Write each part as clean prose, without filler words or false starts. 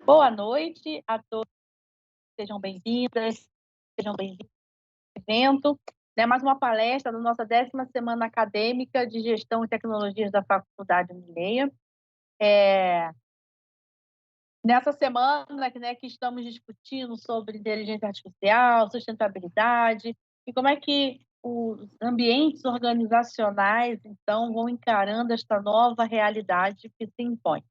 Boa noite a todos, sejam bem-vindas, sejam bem-vindos ao evento, né, mais uma palestra da nossa 10ª semana acadêmica de Gestão e Tecnologias da Faculdade Unileia. Nessa semana, né, que estamos discutindo sobre inteligência artificial, sustentabilidade e como é que os ambientes organizacionais, então, vão encarando esta nova realidade que se impõe.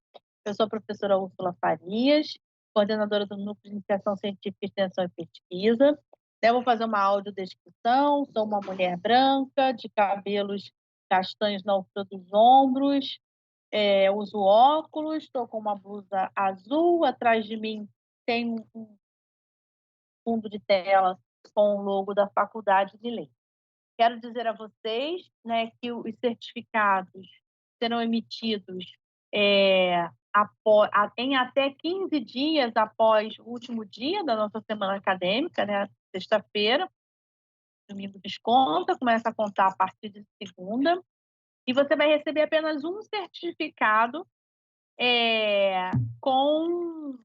Eu sou a professora Úrsula Farias, coordenadora do Núcleo de Iniciação Científica, Extensão e Pesquisa. Eu vou fazer uma audiodescrição. Sou uma mulher branca, de cabelos castanhos na altura dos ombros, uso óculos, estou com uma blusa azul, atrás de mim tem um fundo de tela com o logo da Faculdade de Letras. Quero dizer a vocês, né, que os certificados serão emitidos em até 15 dias após o último dia da nossa semana acadêmica, né, sexta-feira. Domingo desconta, começa a contar a partir de segunda. E você vai receber apenas um certificado com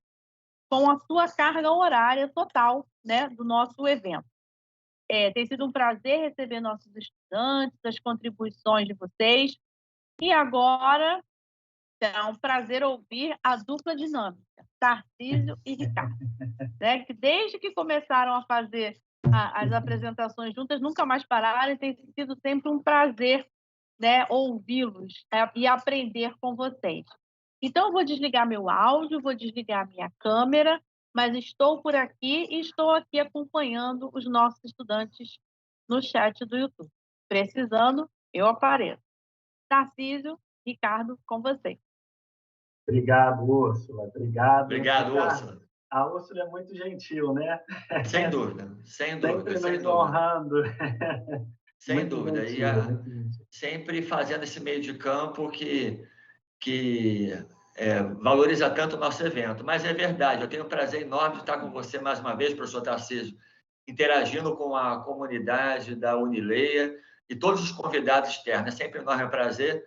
a sua carga horária total, né, do nosso evento. Tem sido um prazer receber nossos estudantes, as contribuições de vocês. E agora será um prazer ouvir a dupla dinâmica, Tarcísio e Ricardo, né, que desde que começaram a fazer as apresentações juntas, nunca mais pararam, e tem sido sempre um prazer, né, ouvi-los e aprender com vocês. Então, eu vou desligar meu áudio, vou desligar minha câmera, mas estou por aqui e estou aqui acompanhando os nossos estudantes no chat do YouTube. Precisando, eu apareço. Tarcísio, Ricardo, com vocês. Obrigado, Úrsula. Obrigado. Obrigado, Úrsula. A Úrsula é muito gentil, né? Sem dúvida, sem dúvida. Sempre nos sem honrando. Sem muito dúvida. Gentil, sempre fazendo esse meio de campo que valoriza tanto o nosso evento. Mas é verdade, eu tenho um prazer enorme de estar com você mais uma vez, professor Tarcísio, interagindo com a comunidade da Unileia e todos os convidados externos. É sempre um enorme prazer.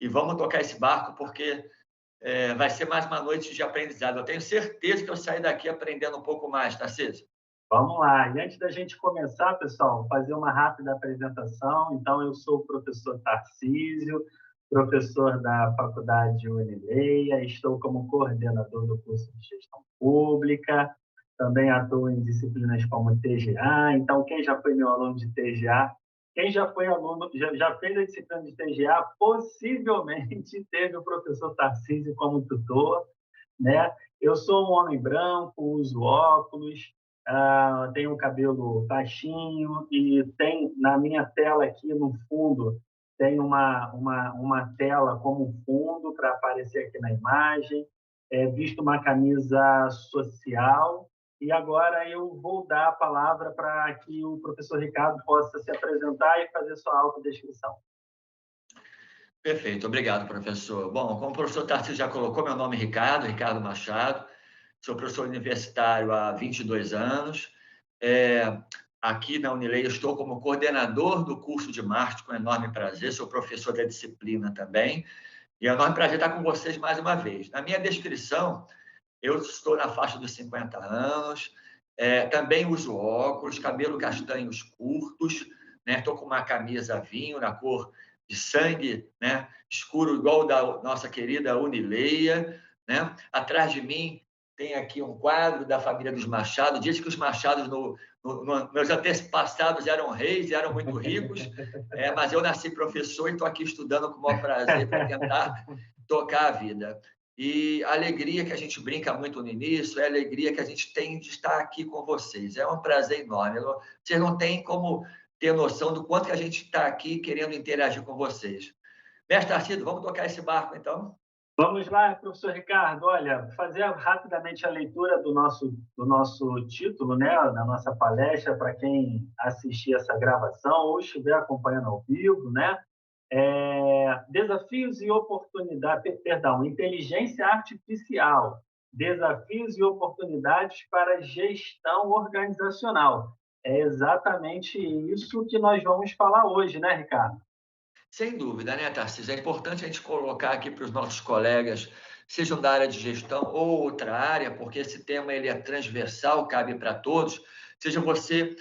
E vamos tocar esse barco, porque vai ser mais uma noite de aprendizado. Eu tenho certeza que eu saio daqui aprendendo um pouco mais, Tarcísio. Vamos lá. E antes da gente começar, pessoal, fazer uma rápida apresentação. Então, eu sou o professor Tarcísio, professor da Faculdade Unileia, estou como coordenador do curso de Gestão Pública, também atuo em disciplinas como TGA. Então, quem já foi meu aluno de TGA, quem já foi aluno, já fez a disciplina de TGA, possivelmente teve o professor Tarcísio como tutor, né? Eu sou um homem branco, uso óculos, tenho um cabelo baixinho e tem na minha tela aqui no fundo tem uma tela como fundo para aparecer aqui na imagem. Visto uma camisa social. E agora eu vou dar a palavra para que o professor Ricardo possa se apresentar e fazer sua autodescrição. Perfeito, obrigado, professor. Bom, como o professor Tarcísio já colocou, meu nome é Ricardo Machado, sou professor universitário há 22 anos. Aqui na Unileia estou como coordenador do curso de marketing, com enorme prazer, sou professor da disciplina também, e é um enorme prazer estar com vocês mais uma vez. Na minha descrição, eu estou na faixa dos 50 anos, também uso óculos, cabelo castanhos curtos, né? Estou com uma camisa vinho na cor de sangue, né? Escuro, igual da nossa querida Unileia, né? Atrás de mim tem aqui um quadro da família dos Machado. Diz que os Machados, meus antepassados, eram reis e eram muito ricos, mas eu nasci professor e estou aqui estudando com o maior prazer para tentar tocar a vida. E a alegria que a gente brinca muito no início é a alegria que a gente tem de estar aqui com vocês. É um prazer enorme. Vocês não têm como ter noção do quanto que a gente está aqui querendo interagir com vocês. Mestre Tarcísio, vamos tocar esse barco, então? Vamos lá, professor Ricardo. Olha, fazer rapidamente a leitura do nosso título, né, da nossa palestra, para quem assistir essa gravação ou estiver acompanhando ao vivo, né? Desafios e oportunidades, inteligência artificial, desafios e oportunidades para gestão organizacional. É exatamente isso que nós vamos falar hoje, né, Ricardo? Sem dúvida, né, Tarcísio? É importante a gente colocar aqui para os nossos colegas sejam da área de gestão ou outra área, porque esse tema ele é transversal, cabe para todos. Seja você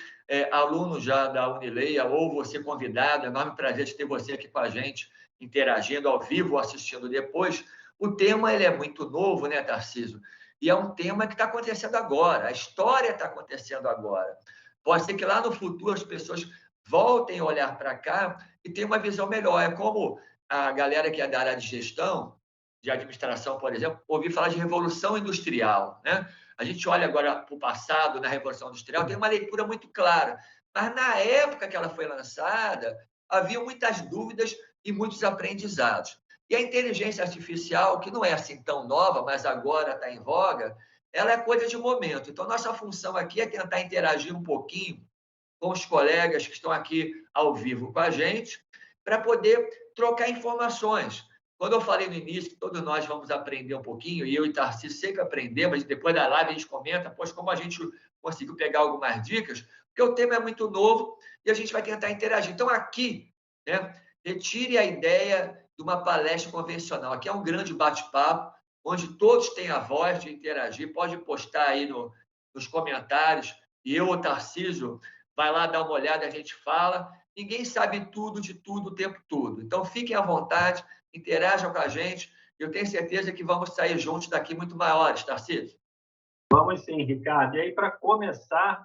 aluno já da Unileia ou você convidado, é um enorme prazer de ter você aqui com a gente, interagindo ao vivo ou assistindo depois. O tema ele é muito novo, né, Tarcísio? E é um tema que está acontecendo agora, a história está acontecendo agora. Pode ser que lá no futuro as pessoas voltem a olhar para cá e tenham uma visão melhor. É como a galera que é da área de gestão, de administração, por exemplo, ouvir falar de revolução industrial, né? A gente olha agora para o passado, na Revolução Industrial, tem uma leitura muito clara. Mas na época que ela foi lançada, havia muitas dúvidas e muitos aprendizados. E a inteligência artificial, que não é assim tão nova, mas agora está em voga, ela é coisa de momento. Então, nossa função aqui é tentar interagir um pouquinho com os colegas que estão aqui ao vivo com a gente, para poder trocar informações. Quando eu falei no início que todos nós vamos aprender um pouquinho, e eu e Tarcísio sempre aprendemos, depois da live a gente comenta, poxa, como a gente conseguiu pegar algumas dicas, porque o tema é muito novo e a gente vai tentar interagir. Então, aqui, né, retire a ideia de uma palestra convencional. Aqui é um grande bate-papo, onde todos têm a voz de interagir. Pode postar aí nos comentários, e eu, o Tarcísio, vai lá dar uma olhada, a gente fala. Ninguém sabe tudo de tudo o tempo todo. Então, fiquem à vontade, interajam com a gente. Eu tenho certeza que vamos sair juntos daqui muito maiores, Tarcísio. Vamos sim, Ricardo. E aí, para começar,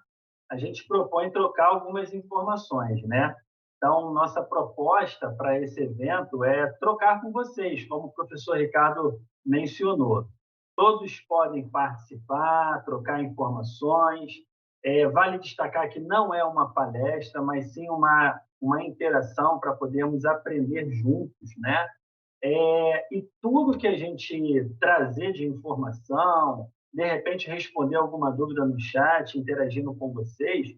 a gente propõe trocar algumas informações, né? Então, nossa proposta para esse evento é trocar com vocês, como o professor Ricardo mencionou. Todos podem participar, trocar informações. Vale destacar que não é uma palestra, mas sim uma interação para podermos aprender juntos, né? E tudo que a gente trazer de informação, de repente responder alguma dúvida no chat, interagindo com vocês,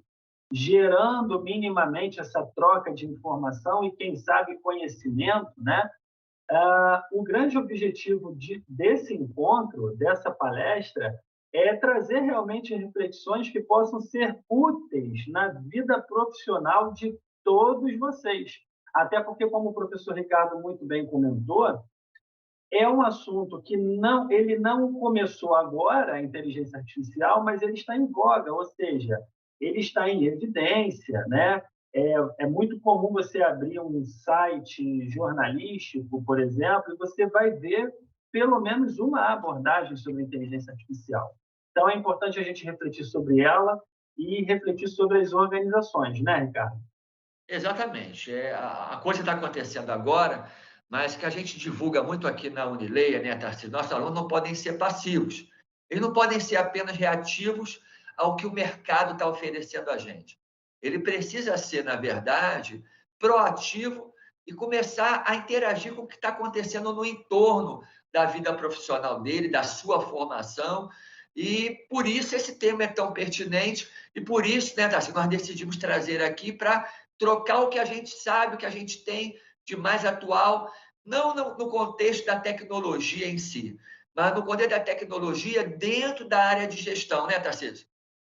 gerando minimamente essa troca de informação e, quem sabe, conhecimento, né? O grande objetivo desse encontro, dessa palestra, é trazer realmente reflexões que possam ser úteis na vida profissional de todos vocês. Até porque, como o professor Ricardo muito bem comentou, é um assunto que ele não começou agora, a inteligência artificial, mas ele está em voga, ou seja, ele está em evidência, né? É muito comum você abrir um site jornalístico, por exemplo, e você vai ver pelo menos uma abordagem sobre a inteligência artificial. Então, é importante a gente refletir sobre ela e refletir sobre as organizações, né, Ricardo? Exatamente. A coisa está acontecendo agora, mas que a gente divulga muito aqui na Unileia, né, Tarcísio? Nossos alunos não podem ser passivos. Eles não podem ser apenas reativos ao que o mercado está oferecendo a gente. Ele precisa ser, na verdade, proativo e começar a interagir com o que está acontecendo no entorno da vida profissional dele, da sua formação. E por isso esse tema é tão pertinente e por isso, né, Tarcísio, nós decidimos trazer aqui para trocar o que a gente sabe, o que a gente tem de mais atual, não no contexto da tecnologia em si, mas no contexto da tecnologia dentro da área de gestão, né, Tarcísio?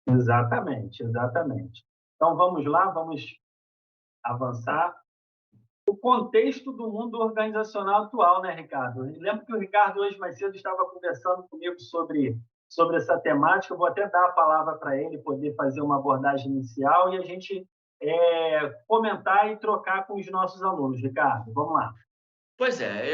Exatamente, exatamente. Então, vamos lá, vamos avançar. O contexto do mundo organizacional atual, né, Ricardo? Eu lembro que o Ricardo, hoje mais cedo, estava conversando comigo sobre essa temática. Eu vou até dar a palavra para ele poder fazer uma abordagem inicial e a gente comentar e trocar com os nossos alunos. Ricardo, vamos lá. Pois é,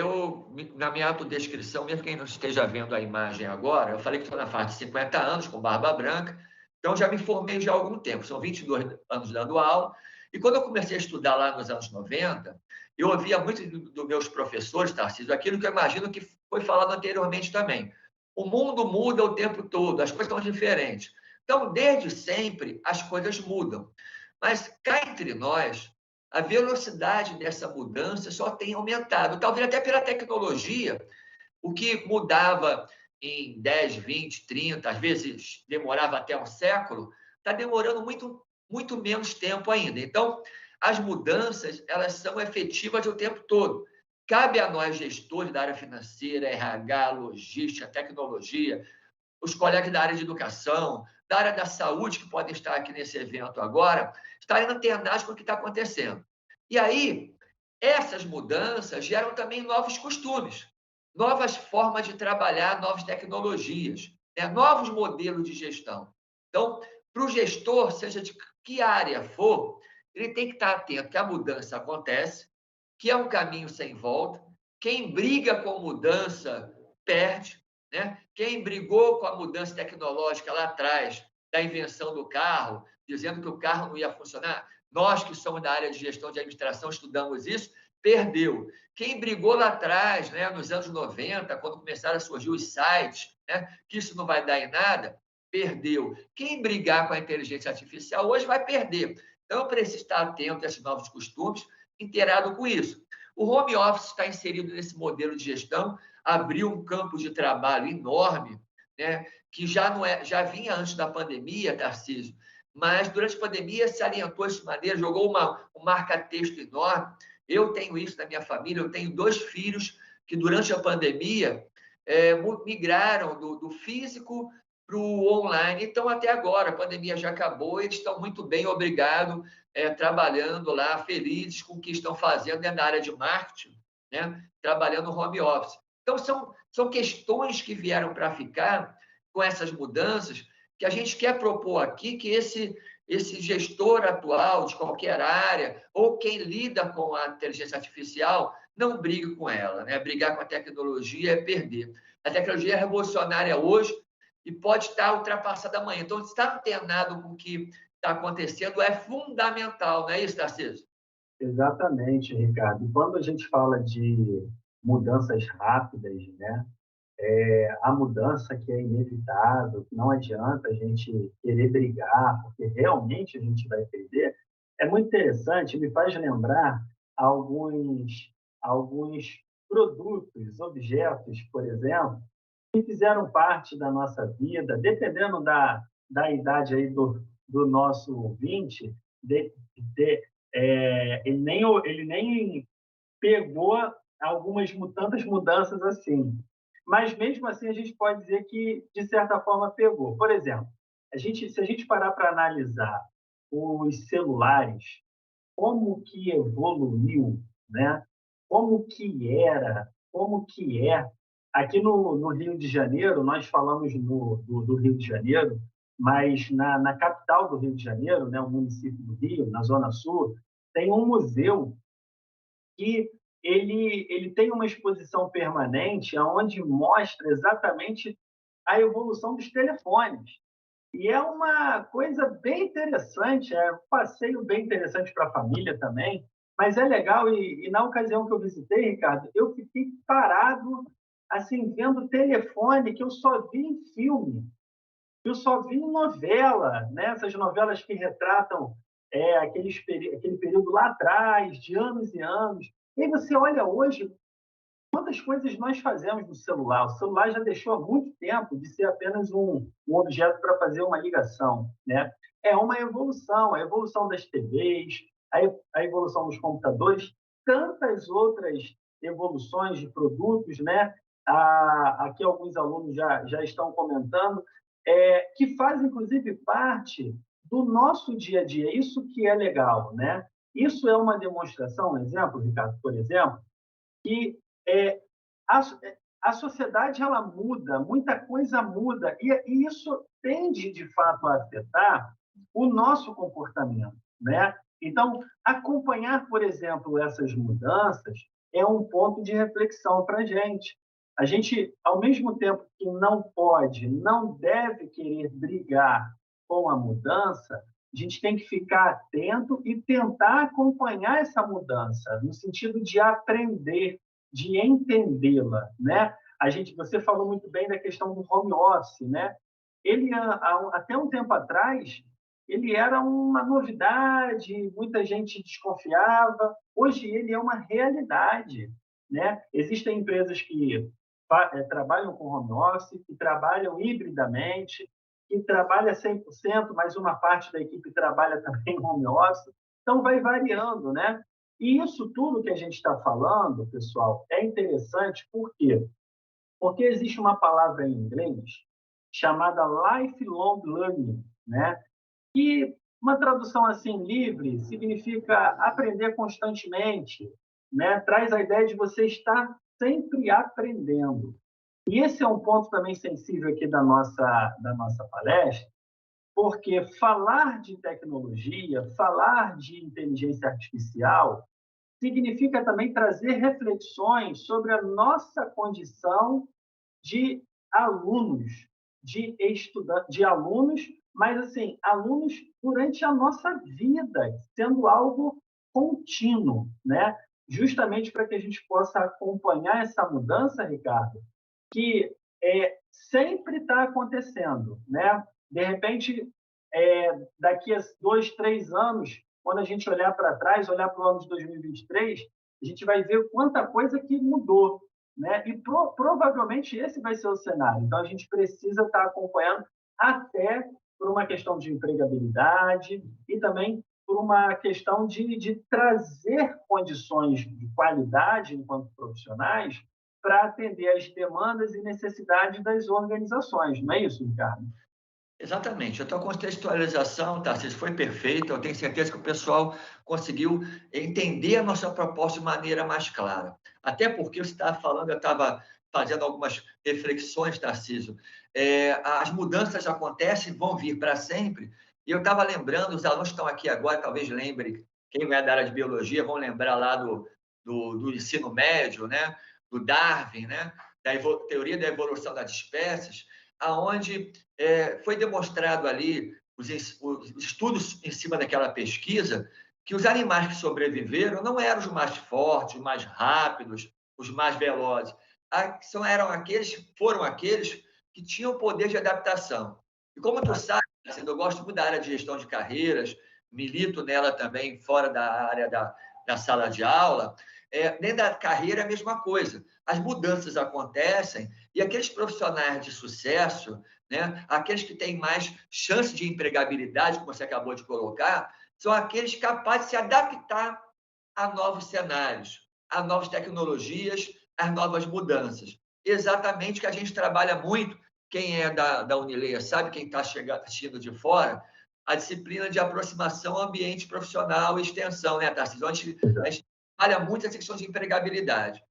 na minha autodescrição, mesmo quem não esteja vendo a imagem agora, eu falei que estou na faixa de 50 anos, com barba branca, então já me formei já há algum tempo, são 22 anos dando aula, e quando eu comecei a estudar lá nos anos 90, eu ouvia muito dos meus professores, Tarcísio, aquilo que eu imagino que foi falado anteriormente também. O mundo muda o tempo todo, as coisas estão diferentes. Então, desde sempre, as coisas mudam. Mas cá entre nós, a velocidade dessa mudança só tem aumentado. Talvez até pela tecnologia, o que mudava em 10, 20, 30, às vezes demorava até um século, está demorando muito, muito menos tempo ainda. Então, as mudanças, elas são efetivas o tempo todo. Cabe a nós, gestores da área financeira, RH, logística, tecnologia, os colegas da área de educação, da área da saúde, que podem estar aqui nesse evento agora, estarem antenados com o que está acontecendo. E aí, essas mudanças geram também novos costumes, novas formas de trabalhar, novas tecnologias, né? Novos modelos de gestão. Então, para o gestor, seja de que área for, ele tem que estar atento que a mudança acontece, que é um caminho sem volta. Quem briga com mudança perde, né? Quem brigou com a mudança tecnológica lá atrás, da invenção do carro, dizendo que o carro não ia funcionar, nós que somos da área de gestão de administração estudamos isso, perdeu. Quem brigou lá atrás, né, nos anos 90, quando começaram a surgir os sites, né, que isso não vai dar em nada, perdeu. Quem brigar com a inteligência artificial hoje vai perder. Então, eu preciso estar atento a esses novos costumes, inteirado com isso. O home office está inserido nesse modelo de gestão, abriu um campo de trabalho enorme, né, que já vinha antes da pandemia, Tarcísio, mas durante a pandemia se alientou de maneira, jogou um marca-texto enorme. Eu tenho isso na minha família, eu tenho 2 filhos que durante a pandemia migraram do físico para o online. Então, até agora, a pandemia já acabou, eles estão muito bem, obrigado, trabalhando lá, felizes com o que estão fazendo na área de marketing, né? Trabalhando no home office. Então, são questões que vieram para ficar com essas mudanças que a gente quer propor aqui, que esse gestor atual de qualquer área, ou quem lida com a inteligência artificial, não brigue com ela, né? Brigar com a tecnologia é perder. A tecnologia é revolucionária hoje e pode estar ultrapassada amanhã. Então, estar antenado com o que está acontecendo é fundamental, não é isso, Tarcísio? Exatamente, Ricardo. E quando a gente fala de mudanças rápidas, né? A mudança que é inevitável, que não adianta a gente querer brigar, porque realmente a gente vai perder, é muito interessante, me faz lembrar alguns produtos, objetos, por exemplo, que fizeram parte da nossa vida, dependendo da idade aí do nosso ouvinte, ele nem pegou tantas mudanças assim. Mas, mesmo assim, a gente pode dizer que, de certa forma, pegou. Por exemplo, se a gente parar para analisar os celulares, como que evoluiu, né? Como que era, como que é. Aqui no Rio de Janeiro, nós falamos do Rio de Janeiro, mas na capital do Rio de Janeiro, né, o município do Rio, na Zona Sul, tem um museu que ele tem uma exposição permanente onde mostra exatamente a evolução dos telefones. E é uma coisa bem interessante, é um passeio bem interessante para a família também, mas é legal. E na ocasião que eu visitei, Ricardo, eu fiquei parado, assim, vendo telefone que eu só vi em filme, eu só vi em novela, né? Essas novelas que retratam aquele período lá atrás, de anos e anos. E aí você olha hoje, quantas coisas nós fazemos no celular. O celular já deixou há muito tempo de ser apenas um objeto para fazer uma ligação, né? É uma evolução, a evolução das TVs, a evolução dos computadores, tantas outras evoluções de produtos, né? Aqui alguns alunos já estão comentando, que fazem, inclusive, parte do nosso dia a dia. Isso que é legal, né? Isso é uma demonstração, um exemplo, Ricardo, por exemplo, que é, a, a sociedade ela muda, muita coisa muda, e isso tende, de fato, a afetar o nosso comportamento, né? Então, acompanhar, por exemplo, essas mudanças é um ponto de reflexão para a gente. A gente, ao mesmo tempo que não pode, não deve querer brigar com a mudança, a gente tem que ficar atento e tentar acompanhar essa mudança, no sentido de aprender, de entendê-la, né? Você falou muito bem da questão do home office, né? Ele, até um tempo atrás, ele era uma novidade, muita gente desconfiava. Hoje ele é uma realidade, né? Existem empresas que trabalham com home office, que trabalham hibridamente, que trabalha 100%, mas uma parte da equipe trabalha também home office. Então, vai variando, né? E isso tudo que a gente está falando, pessoal, é interessante por quê? Porque existe uma palavra em inglês chamada lifelong learning, né? E uma tradução assim livre significa aprender constantemente, né? Traz a ideia de você estar sempre aprendendo. E esse é um ponto também sensível aqui da nossa palestra, porque falar de tecnologia, falar de inteligência artificial, significa também trazer reflexões sobre a nossa condição de alunos, de estudantes, de alunos, mas assim, alunos durante a nossa vida, sendo algo contínuo, né? Justamente para que a gente possa acompanhar essa mudança, Ricardo, que sempre está acontecendo, né? De repente, daqui a 2, 3 anos, quando a gente olhar para trás, olhar para o ano de 2023, a gente vai ver quanta coisa que mudou, né? E provavelmente esse vai ser o cenário. Então, a gente precisa estar acompanhando até por uma questão de empregabilidade e também por uma questão de trazer condições de qualidade enquanto profissionais para atender às demandas e necessidades das organizações. Não é isso, Ricardo? Exatamente. A tua contextualização, Tarcísio, foi perfeita. Eu tenho certeza que o pessoal conseguiu entender a nossa proposta de maneira mais clara. Até porque você estava falando, eu estava fazendo algumas reflexões, Tarcísio. As mudanças acontecem, vão vir para sempre. E eu estava lembrando, os alunos que estão aqui agora, talvez lembrem, quem é da área de biologia, vão lembrar lá do ensino médio, né? Do Darwin, né? Da teoria da evolução das espécies, aonde foi demonstrado ali, os estudos em cima daquela pesquisa, que os animais que sobreviveram não eram os mais fortes, os mais rápidos, os mais velozes. Foram aqueles que tinham poder de adaptação. E como tu sabe, eu gosto muito da área de gestão de carreiras, milito nela também, fora da área da sala de aula, dentro da carreira é a mesma coisa. As mudanças acontecem e aqueles profissionais de sucesso, né, aqueles que têm mais chance de empregabilidade, como você acabou de colocar, são aqueles capazes de se adaptar a novos cenários, a novas tecnologias, às novas mudanças. Exatamente que a gente trabalha muito, quem é da Unileia sabe, quem está assistindo de fora, a disciplina de aproximação ao ambiente profissional e extensão, né, Tarcísio? A gente trabalha muito essa questão de empregabilidade.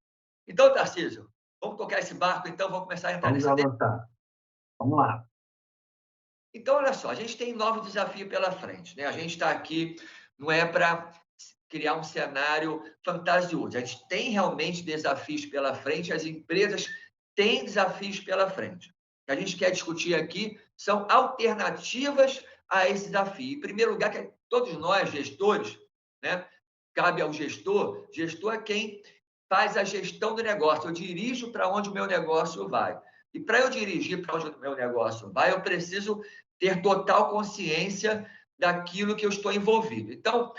Então, Tarcísio, vamos tocar esse barco, então, vamos começar a entrar nesse tema. Vamos lá. Então, olha só, a gente tem um novo desafio pela frente, né? A gente está aqui, não é para criar um cenário fantasioso, a gente tem realmente desafios pela frente, as empresas têm desafios pela frente. O que a gente quer discutir aqui são alternativas a esse desafio. Em primeiro lugar, que todos nós, gestores, né? Cabe ao gestor é quem faz a gestão do negócio. Eu dirijo para onde o meu negócio vai. E para eu dirigir para onde o meu negócio vai, eu preciso ter total consciência daquilo que eu estou envolvido. Então,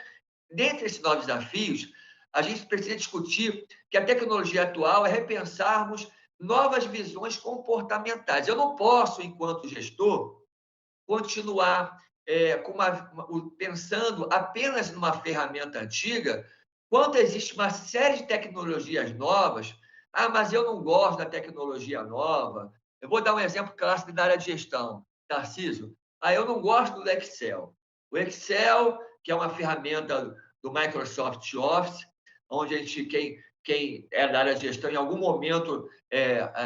dentre esses novos desafios, a gente precisa discutir que a tecnologia atual é repensarmos novas visões comportamentais. Eu não posso, enquanto gestor, continuar pensando apenas numa ferramenta antiga, quando existe uma série de tecnologias novas. Mas eu não gosto da tecnologia nova. Eu vou dar um exemplo clássico da área de gestão, Tarcísio. Eu não gosto do Excel. O Excel, que é uma ferramenta do Microsoft Office, onde quem é da área de gestão, em algum momento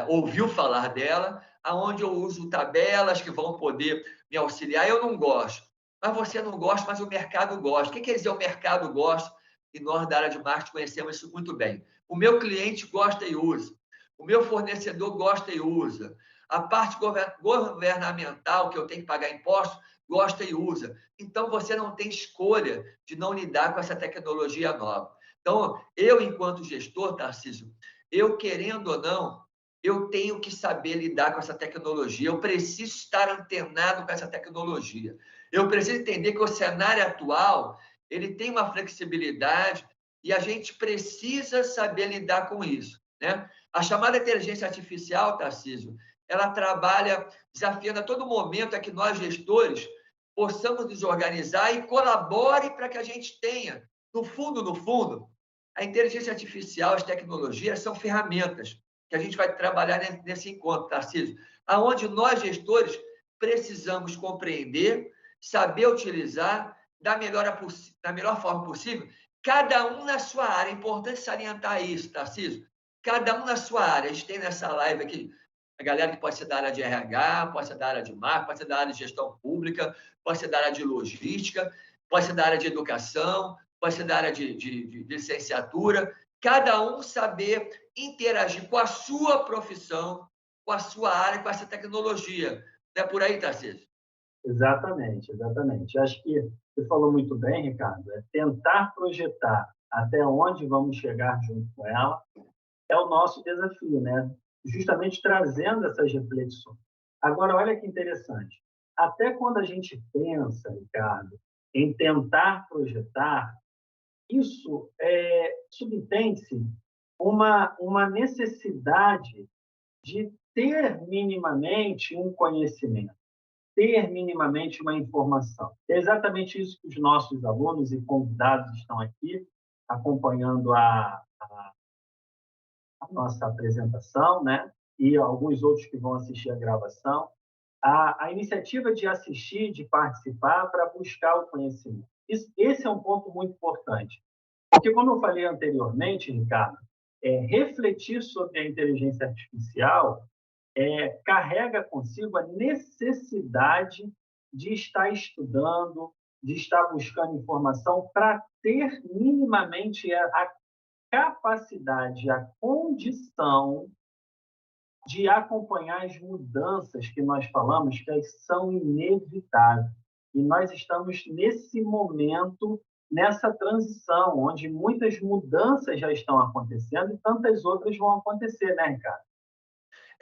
ouviu falar dela, onde eu uso tabelas que vão poder me auxiliar. Eu não gosto. Mas você não gosta, mas o mercado gosta. O que quer dizer o mercado gosta? E nós, da área de marketing, conhecemos isso muito bem. O meu cliente gosta e usa. O meu fornecedor gosta e usa. A parte governamental, que eu tenho que pagar impostos, gosta e usa. Então, você não tem escolha de não lidar com essa tecnologia nova. Então, eu, enquanto gestor, Tarcísio, eu, querendo ou não, eu tenho que saber lidar com essa tecnologia. Eu preciso estar antenado com essa tecnologia. Eu preciso entender que o cenário atual ele tem uma flexibilidade e a gente precisa saber lidar com isso, né? A chamada inteligência artificial, Tarcísio, ela trabalha desafiando a todo momento a que nós, gestores, possamos nos organizar e colabore para que a gente tenha, no fundo, a inteligência artificial, as tecnologias são ferramentas que a gente vai trabalhar nesse encontro, Tarcísio, aonde nós, gestores, precisamos compreender, saber utilizar da melhor forma possível, cada um na sua área. É importante salientar isso, Tarcísio. cada um na sua área. A gente tem nessa live aqui a galera que pode ser da área de RH, pode ser da área de marketing, pode ser da área de gestão pública, pode ser da área de logística, pode ser da área de educação, pode ser da área de licenciatura. Cada um saber interagir com a sua profissão, com a sua área, com essa tecnologia. Não é por aí, Tarcísio? Exatamente, exatamente. Acho que você falou muito bem, Ricardo, é tentar projetar até onde vamos chegar junto com ela é o nosso desafio, né? Justamente trazendo essas reflexões. Agora, olha que interessante. Até quando a gente pensa, Ricardo, em tentar projetar, isso subtende-se uma necessidade de ter minimamente um conhecimento, ter minimamente uma informação. É exatamente isso que os nossos alunos e convidados estão aqui acompanhando a nossa apresentação, né? E alguns outros que vão assistir a gravação. A iniciativa de assistir, de participar, para buscar o conhecimento. Esse é um ponto muito importante. Porque, como eu falei anteriormente, Ricardo, refletir sobre a inteligência artificial carrega consigo a necessidade de estar estudando, de estar buscando informação para ter minimamente a capacidade, a condição de acompanhar as mudanças que nós falamos, que elas são inevitáveis. E nós estamos nesse momento, nessa transição, onde muitas mudanças já estão acontecendo e tantas outras vão acontecer, né, Ricardo?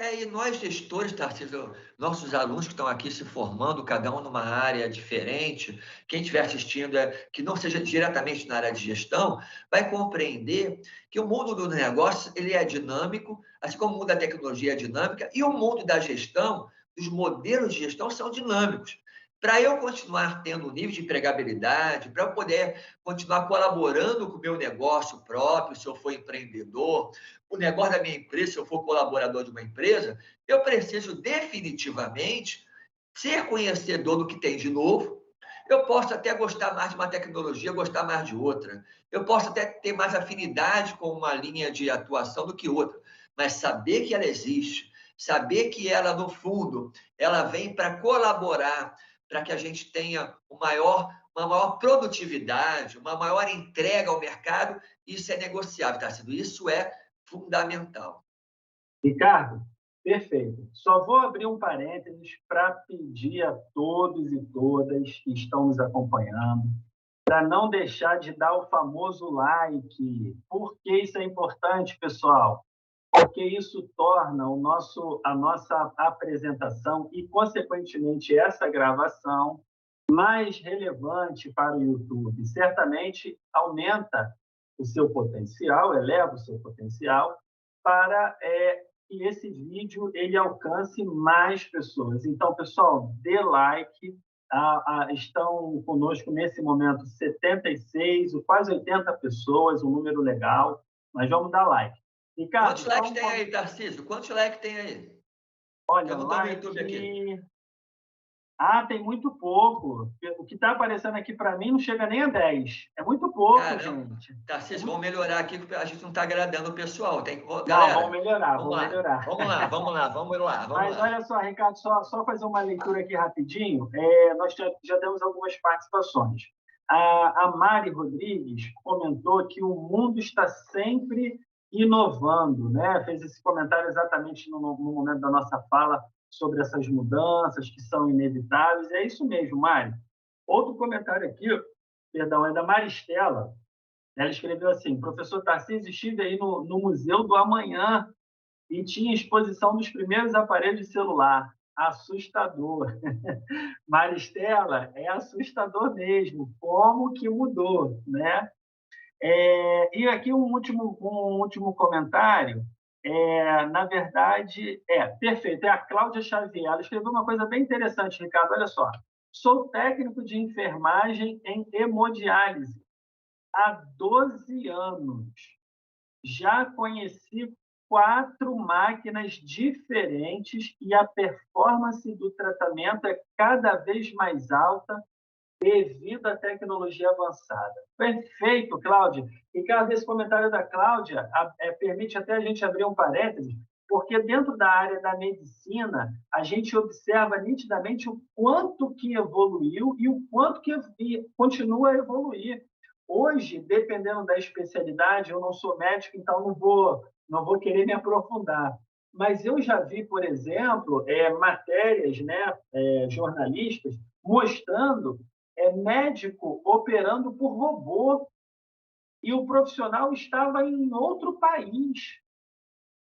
E nós, gestores, Tarcísio, nossos alunos que estão aqui se formando, cada um numa área diferente, quem estiver assistindo que não seja diretamente na área de gestão, vai compreender que o mundo do negócio ele é dinâmico, assim como o mundo da tecnologia é dinâmica, e o mundo da gestão, os modelos de gestão são dinâmicos. Para eu continuar tendo um nível de empregabilidade, para eu poder continuar colaborando com o meu negócio próprio, se eu for empreendedor, o negócio da minha empresa, se eu for colaborador de uma empresa, eu preciso definitivamente ser conhecedor do que tem de novo. Eu posso até gostar mais de uma tecnologia, gostar mais de outra. Eu posso até ter mais afinidade com uma linha de atuação do que outra. Mas saber que ela existe, saber que ela, no fundo, ela vem para colaborar, para que a gente tenha uma maior produtividade, uma maior entrega ao mercado, isso é negociável, Tarcísio. Isso é fundamental. Ricardo, perfeito. Só vou abrir um parênteses para pedir a todos e todas que estão nos acompanhando para não deixar de dar o famoso like. Por que isso é importante, pessoal? Porque isso torna a nossa apresentação e, consequentemente, essa gravação mais relevante para o YouTube. Certamente aumenta o seu potencial, eleva o seu potencial para que esse vídeo ele alcance mais pessoas. Então, pessoal, dê like. Estão conosco nesse momento 76, quase 80 pessoas, um número legal. Mas vamos dar like. Ricardo, quantos likes tem aí, Tarcísio? Quantos likes tem aí? Olha, eu não estou no YouTube aqui. Tem muito pouco. O que está aparecendo aqui para mim não chega nem a 10. É muito pouco, Caramba. gente. Tarcísio, vamos melhorar aqui, porque a gente não está agradando o pessoal. Galera, vamos melhorar, melhorar. Vamos lá. Mas olha só, Ricardo, só fazer uma leitura aqui rapidinho. Nós já temos algumas participações. A Mari Rodrigues comentou que o mundo está sempre inovando, né? Fez esse comentário exatamente no momento da nossa fala sobre essas mudanças que são inevitáveis. É isso mesmo, Mari. Outro comentário aqui, perdão, é da Maristela. Ela escreveu assim: professor Tarcísio, estive aí no Museu do Amanhã e tinha exposição dos primeiros aparelhos de celular. Assustador. Maristela, é assustador mesmo. Como que mudou, né? E aqui um último comentário. Na verdade, perfeito. É a Cláudia Xavier. Ela escreveu uma coisa bem interessante, Ricardo. Olha só. Sou técnico de enfermagem em hemodiálise há 12 anos. Já conheci 4 máquinas diferentes e a performance do tratamento é cada vez mais alta devido à tecnologia avançada. Perfeito, Cláudia. Ricardo, esse comentário da Cláudia permite até a gente abrir um parênteses, porque dentro da área da medicina, a gente observa nitidamente o quanto que evoluiu e o quanto que continua a evoluir. Hoje, dependendo da especialidade, eu não sou médico, então não vou querer me aprofundar. Mas eu já vi, por exemplo, matérias, né, jornalistas, mostrando médico operando por robô e o profissional estava em outro país.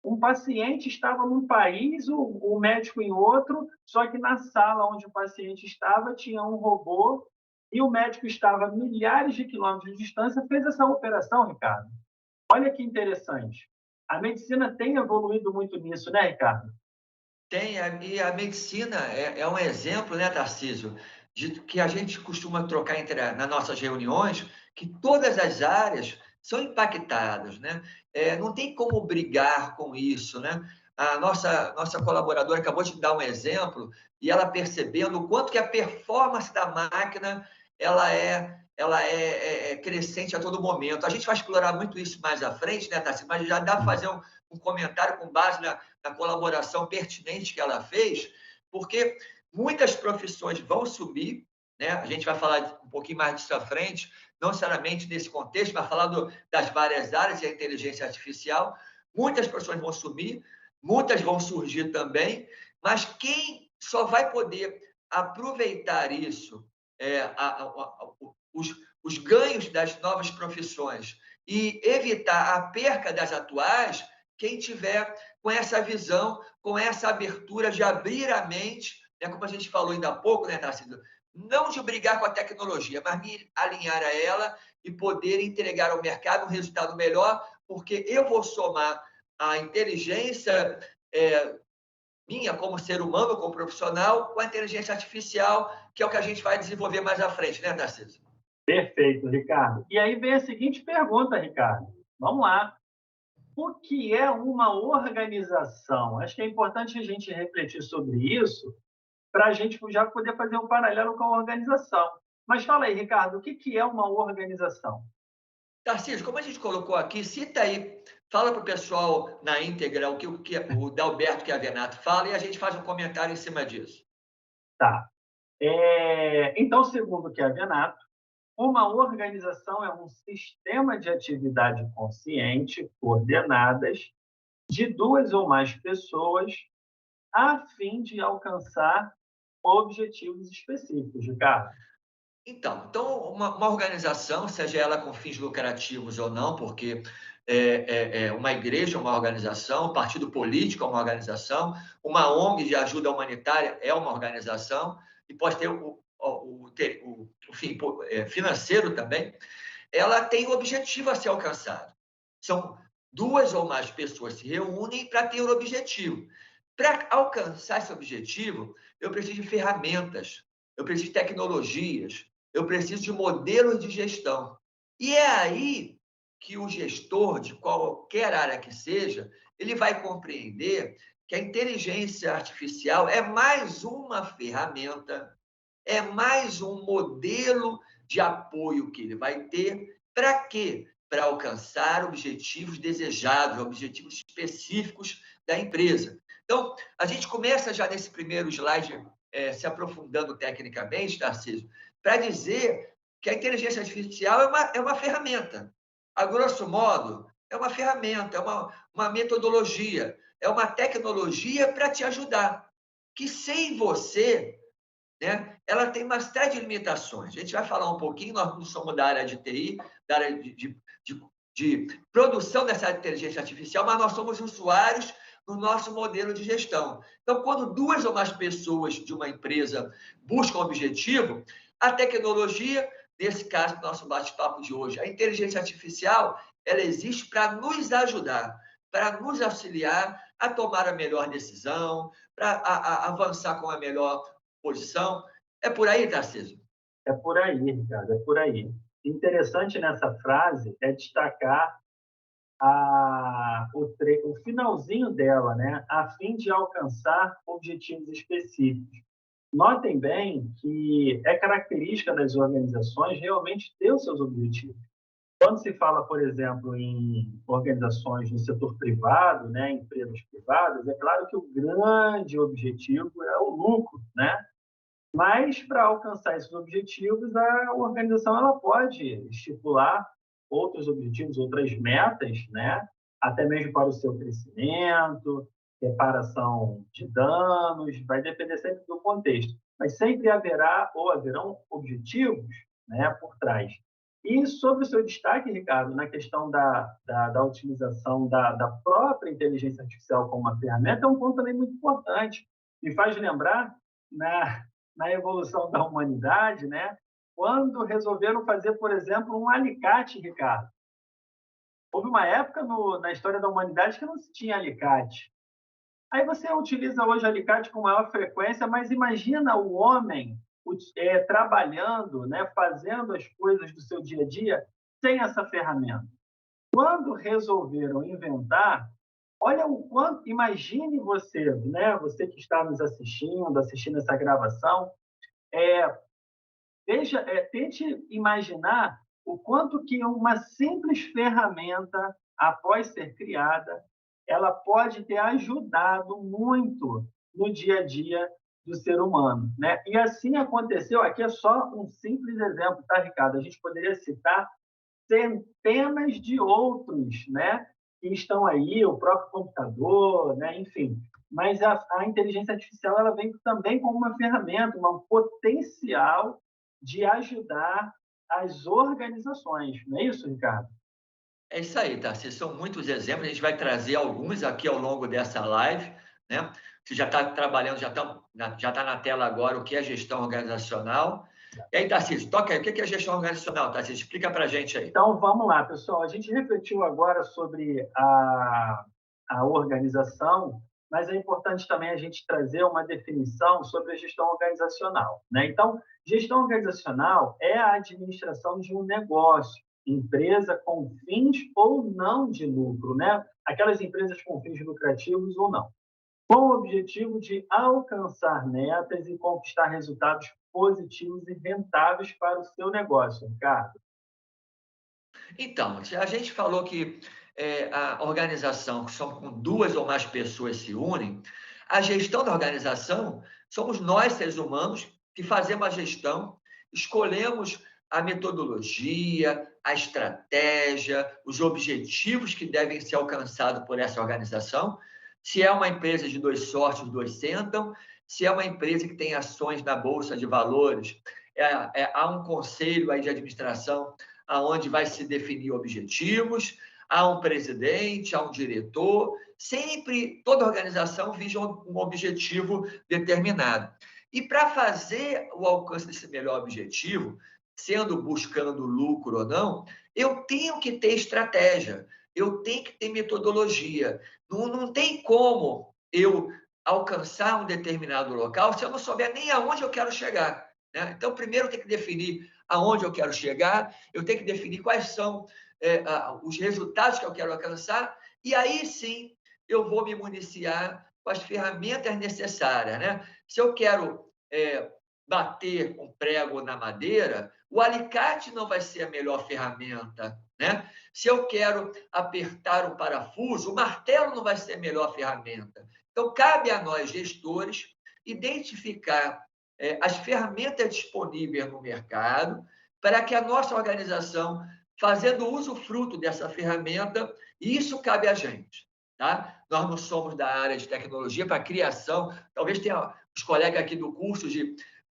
Um paciente estava num país, o médico em outro, só que na sala onde o paciente estava tinha um robô e o médico estava a milhares de quilômetros de distância, fez essa operação, Ricardo. Olha que interessante. A medicina tem evoluído muito nisso, né, Ricardo? Tem, e a medicina é um exemplo, né, Tarcísio, de que a gente costuma trocar nas nossas reuniões, que todas as áreas são impactadas, né? Não tem como brigar com isso, né? A nossa colaboradora acabou de dar um exemplo e ela percebendo o quanto que a performance da máquina ela é crescente a todo momento. A gente vai explorar muito isso mais à frente, né, Tarcísio? Mas já dá para fazer um comentário com base na colaboração pertinente que ela fez, porque muitas profissões vão subir, né? A gente vai falar um pouquinho mais disso à frente, não necessariamente nesse contexto, mas falar das várias áreas da inteligência artificial. Muitas profissões vão subir, muitas vão surgir também, mas quem só vai poder aproveitar isso, os ganhos das novas profissões e evitar a perca das atuais, quem tiver com essa visão, com essa abertura de abrir a mente, né, como a gente falou ainda há pouco, né, Tarcísio? Não de brigar com a tecnologia, mas me alinhar a ela e poder entregar ao mercado um resultado melhor, porque eu vou somar a inteligência minha como ser humano, como profissional, com a inteligência artificial, que é o que a gente vai desenvolver mais à frente, né, Tarcísio? Perfeito, Ricardo. E aí vem a seguinte pergunta, Ricardo. Vamos lá. O que é uma organização? Acho que é importante a gente refletir sobre isso para a gente já poder fazer um paralelo com a organização. Mas fala aí, Ricardo, o que é uma organização? Tarcísio, como a gente colocou aqui, cita aí, fala para o pessoal na íntegra o que o Dalberto Chiavenato fala e a gente faz um comentário em cima disso. Tá. Então, segundo o Chiavenato, uma organização é um sistema de atividade consciente, coordenadas, de duas ou mais pessoas, a fim de alcançar objetivos específicos, Ricardo. Então uma organização, seja ela com fins lucrativos ou não, porque uma igreja é uma organização, um partido político é uma organização, uma ONG de ajuda humanitária é uma organização, e pode ter o fim financeiro também, ela tem um objetivo a ser alcançado. São duas ou mais pessoas se reúnem para ter um objetivo. Para alcançar esse objetivo, eu preciso de ferramentas, eu preciso de tecnologias, eu preciso de modelos de gestão. E é aí que o gestor, de qualquer área que seja, ele vai compreender que a inteligência artificial é mais uma ferramenta, é mais um modelo de apoio que ele vai ter. Para quê? Para alcançar objetivos desejados, objetivos específicos da empresa. Então, a gente começa já nesse primeiro slide, se aprofundando tecnicamente, Tarcísio, para dizer que a inteligência artificial é uma ferramenta. A grosso modo, é uma ferramenta, é uma metodologia, é uma tecnologia para te ajudar. Que sem você, né, ela tem uma série de limitações. A gente vai falar um pouquinho, nós não somos da área de TI, da área de produção dessa inteligência artificial, mas nós somos usuários no nosso modelo de gestão. Então, quando duas ou mais pessoas de uma empresa buscam um objetivo, a tecnologia, nesse caso, do nosso bate-papo de hoje, a inteligência artificial, ela existe para nos ajudar, para nos auxiliar a tomar a melhor decisão, para avançar com a melhor posição. É por aí, Tarcísio? É por aí, Ricardo, é por aí. Interessante nessa frase é destacar o finalzinho dela, né? A fim de alcançar objetivos específicos. Notem bem que é característica das organizações realmente ter os seus objetivos. Quando se fala, por exemplo, em organizações no setor privado, né, empresas privadas, é claro que o grande objetivo é o lucro, né? Mas, para alcançar esses objetivos, a organização ela pode estipular outros objetivos, outras metas, né? Até mesmo para o seu crescimento, reparação de danos, vai depender sempre do contexto. Mas sempre haverá ou haverão objetivos, né, por trás. E sobre o seu destaque, Ricardo, na questão da utilização da própria inteligência artificial como uma ferramenta, é um ponto também muito importante. Me faz lembrar, na evolução da humanidade, né? Quando resolveram fazer, por exemplo, um alicate, Ricardo. Houve uma época na história da humanidade que não se tinha alicate. Aí você utiliza hoje alicate com maior frequência, mas imagina o homem trabalhando, né, fazendo as coisas do seu dia a dia sem essa ferramenta. Quando resolveram inventar, olha o quanto, imagine você, né, você que está nos assistindo essa gravação, tente imaginar o quanto que uma simples ferramenta, após ser criada, ela pode ter ajudado muito no dia a dia do ser humano, né? E assim aconteceu, aqui é só um simples exemplo, tá, Ricardo? A gente poderia citar centenas de outros, né? Que estão aí, o próprio computador, né? Enfim. Mas a inteligência artificial ela vem também como uma ferramenta, um potencial de ajudar as organizações. Não é isso, Ricardo? É isso aí, Tarcísio. São muitos exemplos. A gente vai trazer alguns aqui ao longo dessa live, né? Você já está trabalhando, já está na tela agora o que é gestão organizacional. E aí, Tarcísio, toca aí. O que é gestão organizacional, Tarcísio? Explica para a gente aí. Então, vamos lá, pessoal. A gente refletiu agora sobre a organização, mas é importante também a gente trazer uma definição sobre a gestão organizacional, né? Então, gestão organizacional é a administração de um negócio, empresa com fins ou não de lucro, né? Aquelas empresas com fins lucrativos ou não, com o objetivo de alcançar metas e conquistar resultados positivos e rentáveis para o seu negócio, Ricardo. Então, a gente falou que a organização, que são com duas ou mais pessoas se unem, a gestão da organização somos nós, seres humanos, que fazemos a gestão, escolhemos a metodologia, a estratégia, os objetivos que devem ser alcançados por essa organização. Se é uma empresa de dois sócios, dois sentam. Se é uma empresa que tem ações na Bolsa de Valores, há um conselho aí de administração aonde vai se definir objetivos, há um presidente, há um diretor, sempre toda organização visa um objetivo determinado. E para fazer o alcance desse melhor objetivo, sendo buscando lucro ou não, eu tenho que ter estratégia, eu tenho que ter metodologia. Não tem como eu alcançar um determinado local se eu não souber nem aonde eu quero chegar, né? Então, primeiro eu tenho que definir aonde eu quero chegar, eu tenho que definir quais são os resultados que eu quero alcançar, e aí sim eu vou me municiar com as ferramentas necessárias, né? Se eu quero bater um prego na madeira, o alicate não vai ser a melhor ferramenta, né? Se eu quero apertar um parafuso, o martelo não vai ser a melhor ferramenta. Então, cabe a nós, gestores, identificar as ferramentas disponíveis no mercado para que a nossa organização, fazendo usufruto dessa ferramenta, isso cabe a gente, tá? Nós não somos da área de tecnologia para criação, talvez tenha os colegas aqui do curso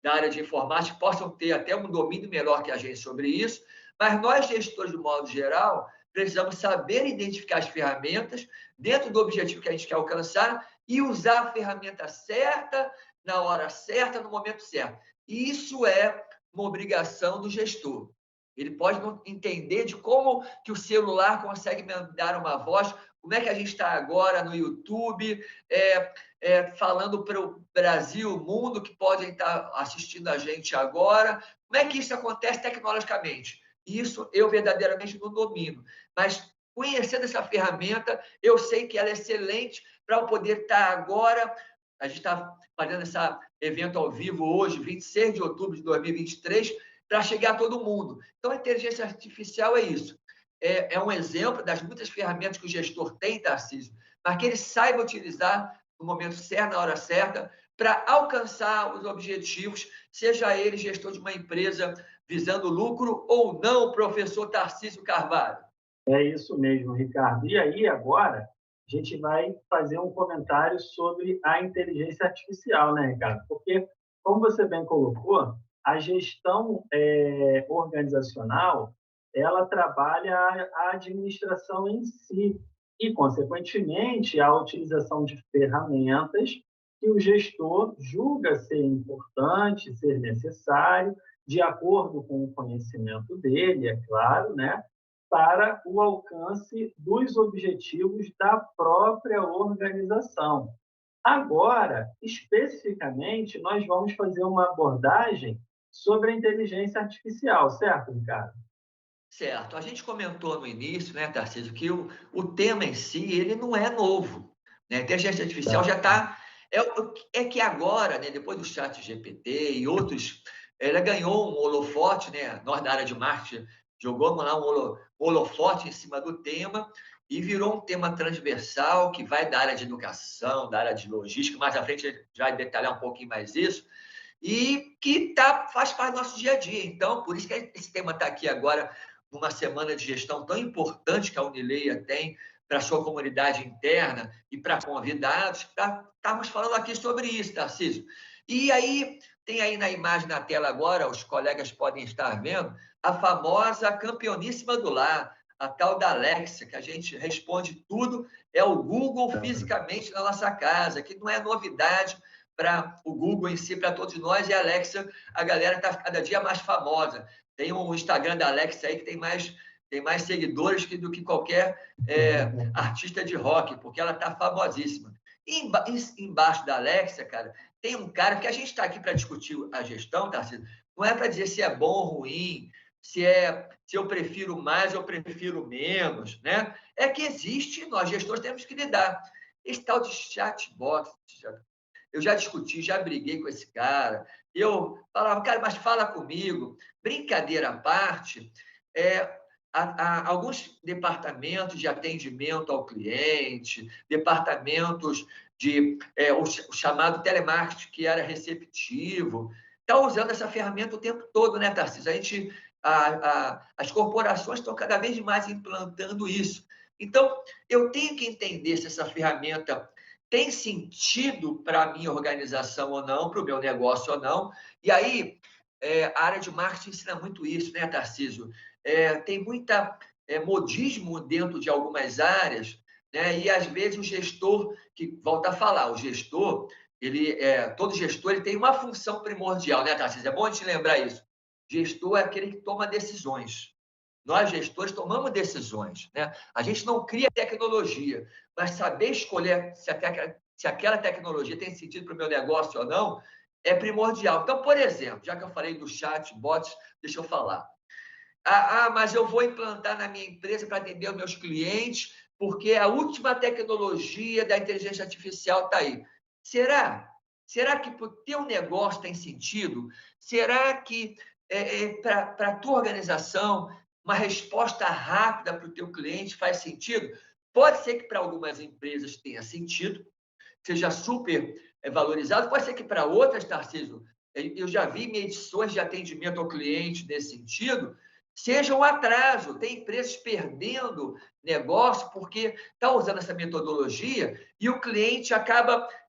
da área de informática que possam ter até um domínio melhor que a gente sobre isso, mas nós, gestores, de modo geral, precisamos saber identificar as ferramentas dentro do objetivo que a gente quer alcançar e usar a ferramenta certa, na hora certa, no momento certo. E isso é uma obrigação do gestor. Ele pode não entender de como que o celular consegue mandar uma voz, como é que a gente está agora no YouTube, falando para o Brasil, o mundo que podem estar assistindo a gente agora. Como é que isso acontece tecnologicamente? Isso eu verdadeiramente não domino. Mas conhecendo essa ferramenta, eu sei que ela é excelente para eu poder estar agora A gente está fazendo esse evento ao vivo hoje, 26 de outubro de 2023, para chegar a todo mundo. Então, a inteligência artificial é isso. É um exemplo das muitas ferramentas que o gestor tem, Tarcísio, mas que ele saiba utilizar no momento certo, na hora certa, para alcançar os objetivos, seja ele gestor de uma empresa visando lucro ou não, professor Tarcísio Carvalho. É isso mesmo, Ricardo. E aí, agora, a gente vai fazer um comentário sobre a inteligência artificial, né, Ricardo? Porque, como você bem colocou, a gestão organizacional, ela trabalha a administração em si e, consequentemente, a utilização de ferramentas que o gestor julga ser importante, ser necessário, de acordo com o conhecimento dele, é claro, né? Para o alcance dos objetivos da própria organização. Agora, especificamente, nós vamos fazer uma abordagem sobre a inteligência artificial, certo, Ricardo? Certo. A gente comentou no início, né, Tarcísio, que o tema em si ele não é novo. Né? A inteligência artificial já está... É que agora, né, depois do chat GPT e outros, ela ganhou um holofote, né? Nós da área de marketing jogamos lá um holofote em cima do tema e virou um tema transversal que vai da área de educação, da área de logística, mais à frente a gente vai detalhar um pouquinho mais isso, e que faz parte do nosso dia a dia. Então, por isso que esse tema está aqui agora, numa semana de gestão tão importante que a Unileia tem para a sua comunidade interna e para convidados, estamos falando aqui sobre isso, Tarcísio. E aí, tem aí na imagem na tela agora, os colegas podem estar vendo, a famosa campeoníssima do lar, a tal da Alexa, que a gente responde tudo, é o Google fisicamente na nossa casa, que não é novidade para o Google em si, para todos nós, e a Alexa, a galera está cada dia mais famosa. Tem um Instagram da Alexa aí que tem mais seguidores do que qualquer artista de rock, porque ela está famosíssima. E embaixo da Alexa, cara, tem um cara, porque a gente está aqui para discutir a gestão, Tarcísio, não é para dizer se é bom ou ruim, se eu prefiro mais ou prefiro menos, né? É que existe, nós gestores temos que lidar. Esse tal de chatbot, eu já discuti, já briguei com esse cara, eu falava, cara, mas fala comigo. Brincadeira à parte, alguns departamentos de atendimento ao cliente, departamentos de o chamado telemarketing, que era receptivo, está usando essa ferramenta o tempo todo, né, Tarcísio? As corporações estão cada vez mais implantando isso. Então, eu tenho que entender se essa ferramenta tem sentido para a minha organização ou não, para o meu negócio ou não. E aí, a área de marketing ensina muito isso, né, Tarcísio? Tem muita modismo dentro de algumas áreas, né? E às vezes o gestor, que volta a falar, o gestor, todo gestor ele tem uma função primordial, né, Tarcísio? É bom a gente lembrar isso. Gestor é aquele que toma decisões. Nós, gestores, tomamos decisões, né? A gente não cria tecnologia, mas saber escolher se aquela tecnologia tem sentido para o meu negócio ou não é primordial. Então, por exemplo, já que eu falei do chatbot, deixa eu falar. Mas eu vou implantar na minha empresa para atender os meus clientes, porque a última tecnologia da inteligência artificial está aí. Será? Será que para o teu negócio tem sentido? Será que para a tua organização uma resposta rápida para o teu cliente faz sentido? Pode ser que para algumas empresas tenha sentido, seja super valorizado, pode ser que para outras, Tarcísio, eu já vi medições de atendimento ao cliente nesse sentido, seja um atraso. Tem empresas perdendo negócio porque está usando essa metodologia e o cliente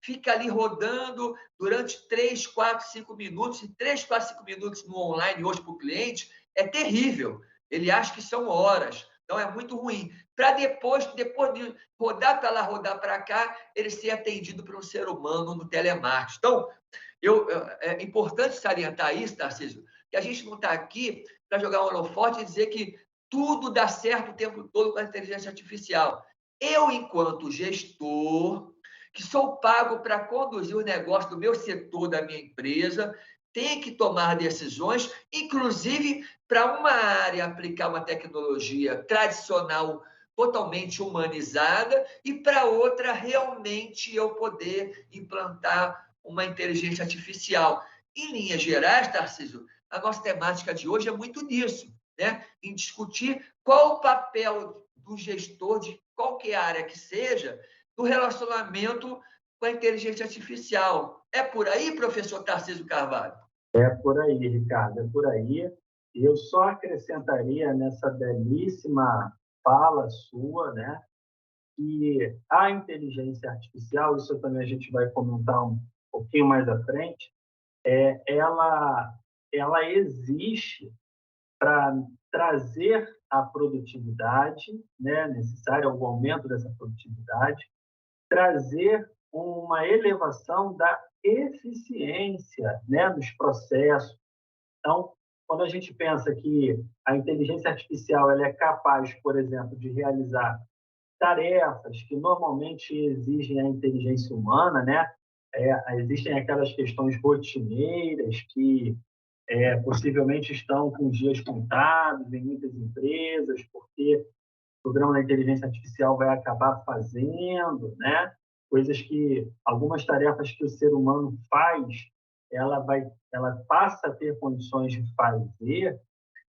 fica ali rodando durante 3, 4, 5 minutos. E 3, 4, 5 minutos no online hoje para o cliente é terrível. Ele acha que são horas. Então, é muito ruim. Para depois de rodar para lá, rodar para cá, ele ser atendido por um ser humano no telemarketing. Então, é importante salientar isso, Tarcísio, que a gente não está aqui para jogar um holofote e dizer que tudo dá certo o tempo todo com a inteligência artificial. Eu, enquanto gestor, que sou pago para conduzir o negócio do meu setor, da minha empresa, tenho que tomar decisões, inclusive para uma área aplicar uma tecnologia tradicional totalmente humanizada, e para outra, realmente eu poder implantar uma inteligência artificial. Em linhas gerais, Tarcísio, a nossa temática de hoje é muito nisso, né? Em discutir qual o papel do gestor, de qualquer área que seja, no relacionamento com a inteligência artificial. É por aí, professor Tarcísio Carvalho? É por aí, Ricardo, é por aí. Eu só acrescentaria nessa belíssima fala sua, né, que a inteligência artificial, isso também a gente vai comentar um pouquinho mais à frente, ela existe para trazer a produtividade, né, necessária, o aumento dessa produtividade, trazer uma elevação da eficiência, né, dos processos. Então, quando a gente pensa que a inteligência artificial ela é capaz, por exemplo, de realizar tarefas que normalmente exigem a inteligência humana, né? Existem aquelas questões rotineiras que possivelmente estão com dias contados em muitas empresas, porque o programa da inteligência artificial vai acabar fazendo, né? Coisas que algumas tarefas que o ser humano faz, ela passa a ter condições de fazer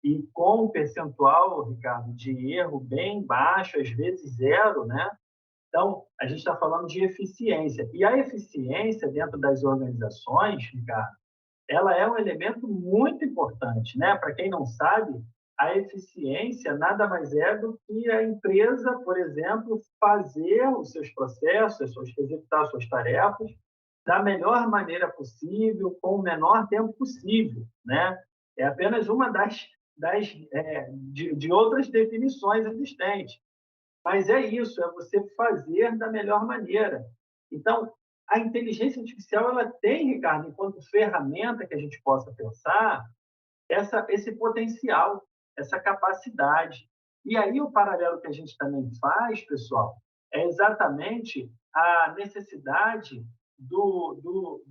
e com um percentual, Ricardo, de erro bem baixo, às vezes zero, né? Então, a gente está falando de eficiência. E a eficiência dentro das organizações, Ricardo, ela é um elemento muito importante, né? Para quem não sabe, a eficiência nada mais é do que a empresa, por exemplo, fazer os seus processos, executar as suas tarefas da melhor maneira possível, com o menor tempo possível, né? É apenas uma de outras definições existentes. Mas é isso, é você fazer da melhor maneira. Então, a inteligência artificial ela tem, Ricardo, enquanto ferramenta que a gente possa pensar, esse potencial, essa capacidade. E aí o paralelo que a gente também faz, pessoal, é exatamente a necessidade do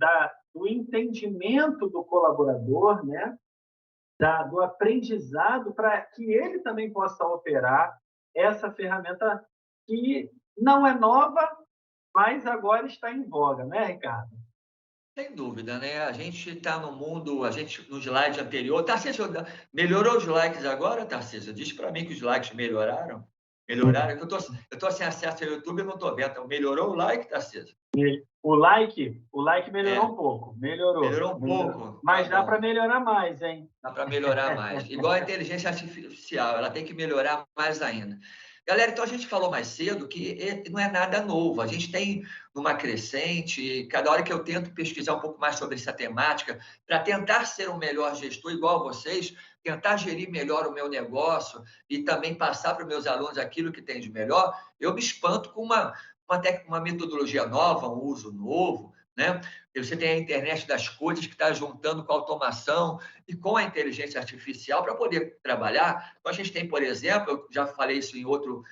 entendimento do colaborador, né? Do aprendizado para que ele também possa operar essa ferramenta que não é nova, mas agora está em voga, né, Ricardo? Sem dúvida, né? A gente está no mundo, no slide anterior, Tarcísio, melhorou os likes agora, Tarcísio? Diz para mim que os likes melhoraram. Melhoraram? Eu tô sem acesso ao YouTube, eu não estou vendo. Melhorou o like, Tarcísio? O like melhorou um pouco. Melhorou um pouco. Mas dá para melhorar mais, hein? Dá para melhorar mais. Igual a inteligência artificial, ela tem que melhorar mais ainda. Galera, então a gente falou mais cedo que não é nada novo. A gente tem numa crescente, cada hora que eu tento pesquisar um pouco mais sobre essa temática, para tentar ser um melhor gestor, igual a vocês, tentar gerir melhor o meu negócio e também passar para os meus alunos aquilo que tem de melhor, eu me espanto com uma metodologia nova, um uso novo, né? Você tem a internet das coisas que está juntando com a automação e com a inteligência artificial para poder trabalhar. Então, a gente tem, por exemplo, eu já falei isso em outro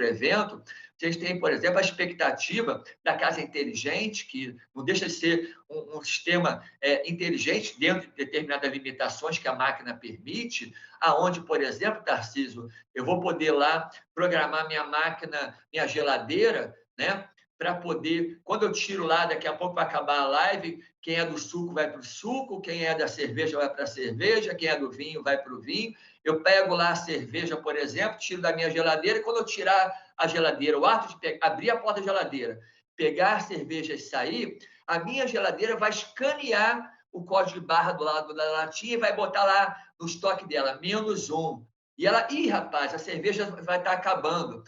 evento, a gente tem, por exemplo, a expectativa da casa inteligente, que não deixa de ser um sistema inteligente dentro de determinadas limitações que a máquina permite, aonde, por exemplo, Tarcísio, eu vou poder lá programar minha máquina, minha geladeira, né? Para poder, quando eu tiro lá, daqui a pouco vai acabar a live, quem é do suco vai para o suco, quem é da cerveja vai para a cerveja, quem é do vinho vai para o vinho. Eu pego lá a cerveja, por exemplo, tiro da minha geladeira, e quando eu tirar a geladeira, o ato de abrir a porta da geladeira, pegar a cerveja e sair, a minha geladeira vai escanear o código de barra do lado da latinha e vai botar lá no estoque dela, -1. E ela, rapaz, a cerveja vai estar acabando.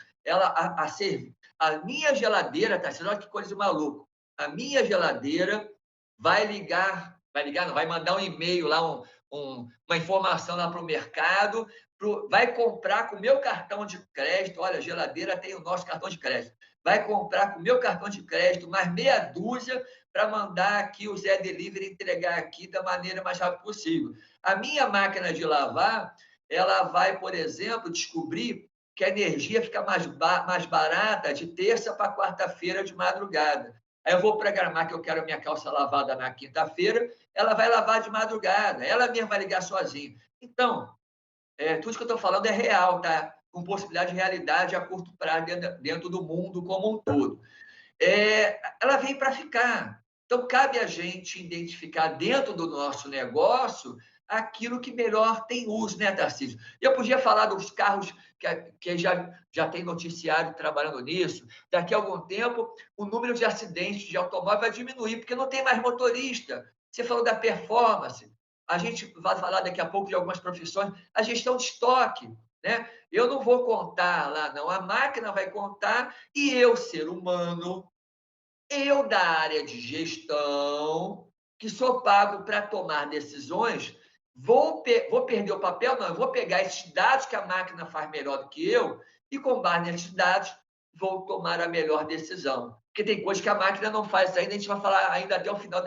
A minha geladeira, tá? Olha que coisa de maluco. A minha geladeira vai não, vai mandar um e-mail lá, uma informação lá para o mercado, vai comprar com o meu cartão de crédito. Olha, a geladeira tem o nosso cartão de crédito. Vai comprar com o meu cartão de crédito mais meia dúzia para mandar aqui o Zé Delivery entregar aqui da maneira mais rápida possível. A minha máquina de lavar, ela vai, por exemplo, descobrir que a energia fica mais barata de terça para quarta-feira de madrugada. Aí eu vou programar que eu quero a minha calça lavada na quinta-feira, ela vai lavar de madrugada, ela mesma vai ligar sozinha. Então, tudo que eu estou falando é real, tá? com possibilidade de realidade a curto prazo dentro do mundo como um todo. Ela vem para ficar. Então, cabe a gente identificar dentro do nosso negócio aquilo que melhor tem uso, né, Tarcísio? Eu podia falar dos carros que já tem noticiário trabalhando nisso. Daqui a algum tempo, o número de acidentes de automóvel vai diminuir, porque não tem mais motorista. Você falou da performance. A gente vai falar daqui a pouco de algumas profissões. A gestão de estoque, né? Eu não vou contar lá, não. A máquina vai contar e eu, ser humano, eu da área de gestão, que sou pago para tomar decisões, vou perder o papel? Não, eu vou pegar esses dados que a máquina faz melhor do que eu e, com base nesses dados, vou tomar a melhor decisão. Porque tem coisas que a máquina não faz ainda, a gente vai falar ainda até o final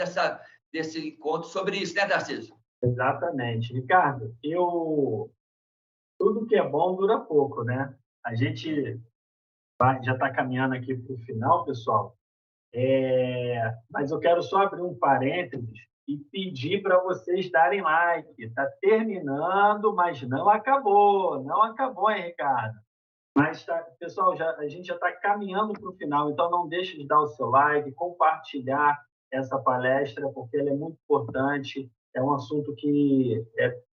desse encontro sobre isso, né, Tarcísio? Exatamente. Ricardo, tudo que é bom dura pouco, né? A gente já está caminhando aqui para o final, pessoal. Mas eu quero só abrir um parênteses e pedir para vocês darem like. Está terminando, mas não acabou. Não acabou, hein, Ricardo? Mas, pessoal, a gente já está caminhando para o final, então não deixe de dar o seu like, compartilhar essa palestra, porque ela é muito importante. É um assunto que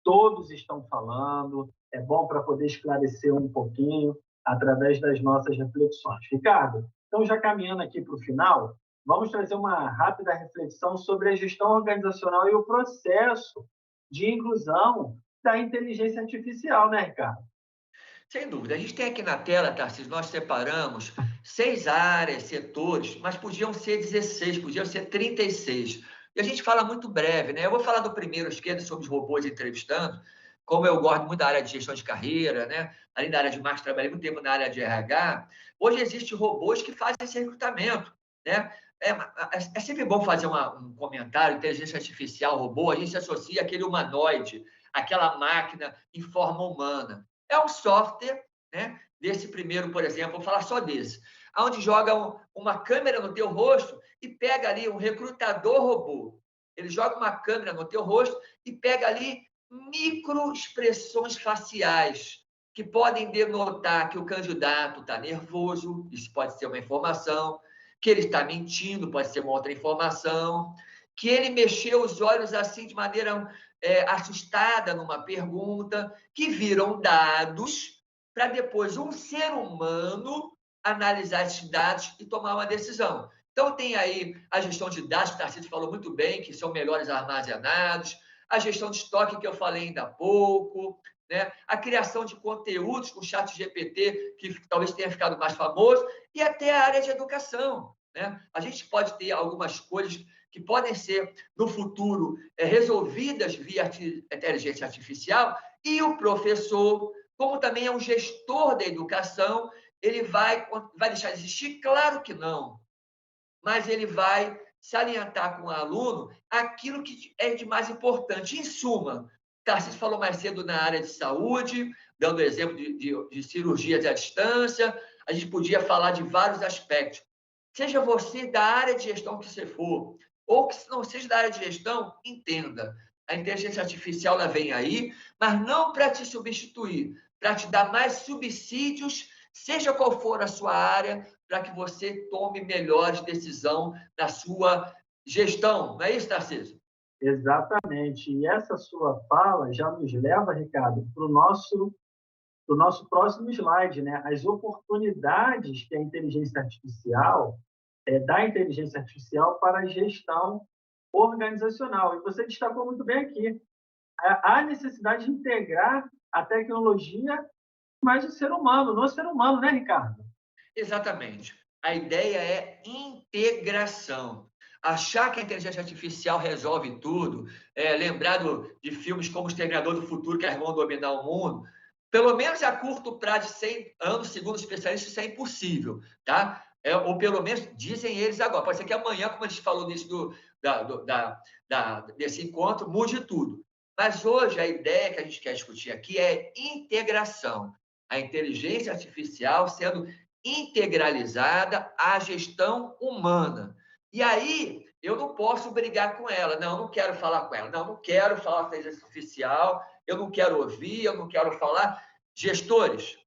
todos estão falando, é bom para poder esclarecer um pouquinho através das nossas reflexões. Ricardo, então, já caminhando aqui para o final, vamos trazer uma rápida reflexão sobre a gestão organizacional e o processo de inclusão da inteligência artificial, né, Ricardo? Sem dúvida. A gente tem aqui na tela, Tarcísio, nós separamos 6 áreas, setores, mas podiam ser 16, podiam ser 36. E a gente fala muito breve, né? Eu vou falar do primeiro esquerdo sobre os robôs entrevistando, como eu gosto muito da área de gestão de carreira, né? Além da área de marketing, trabalhei muito tempo na área de RH. Hoje existem robôs que fazem esse recrutamento, né? É sempre bom fazer um comentário, inteligência artificial, robô, a gente se associa àquele humanoide, aquela máquina em forma humana. É um software, né? Desse primeiro, por exemplo, vou falar só desse, onde joga uma câmera no teu rosto e pega ali um recrutador robô. Ele joga uma câmera no teu rosto e pega ali microexpressões faciais que podem denotar que o candidato está nervoso, isso pode ser uma informação, que ele está mentindo, pode ser uma outra informação, que ele mexeu os olhos assim de maneira assustada numa pergunta, que viram dados para depois um ser humano analisar esses dados e tomar uma decisão. Então, tem aí a gestão de dados, que o Tarcísio falou muito bem, que são melhores armazenados, a gestão de estoque, que eu falei ainda há pouco, né? A criação de conteúdos com o ChatGPT, que talvez tenha ficado mais famoso, e até a área de educação, né? A gente pode ter algumas coisas que podem ser, no futuro, resolvidas via inteligência artificial, e o professor, como também é um gestor da educação, ele vai deixar de existir? Claro que não, mas ele vai salientar com o aluno aquilo que é de mais importante. Em suma, Tarcísio falou mais cedo na área de saúde, dando exemplo de cirurgias à distância, a gente podia falar de vários aspectos. Seja você da área de gestão que você for, ou que não seja da área de gestão, entenda. A inteligência artificial ela vem aí, mas não para te substituir, para te dar mais subsídios, seja qual for a sua área, para que você tome melhores decisões na sua gestão. Não é isso, Tarcísio? Exatamente. E essa sua fala já nos leva, Ricardo, para o nosso próximo slide, né? As oportunidades que a inteligência artificial da inteligência artificial para a gestão organizacional. E você destacou muito bem aqui. Há necessidade de integrar a tecnologia mais o ser humano, no ser humano, né, Ricardo? Exatamente. A ideia é integração. Achar que a inteligência artificial resolve tudo, lembrar de filmes como O Exterminador do Futuro, que elas vão dominar o mundo, pelo menos a curto prazo de 100 anos, segundo especialistas, isso é impossível, tá? Ou pelo menos dizem eles agora. Pode ser que amanhã, como a gente falou nisso desse encontro, mude tudo. Mas hoje a ideia que a gente quer discutir aqui é integração. A inteligência artificial sendo integralizada à gestão humana. E aí, eu não posso brigar com ela. Não, eu não quero falar com ela. Não, eu não quero falar com a inteligência artificial. Eu não quero ouvir, eu não quero falar. Gestores,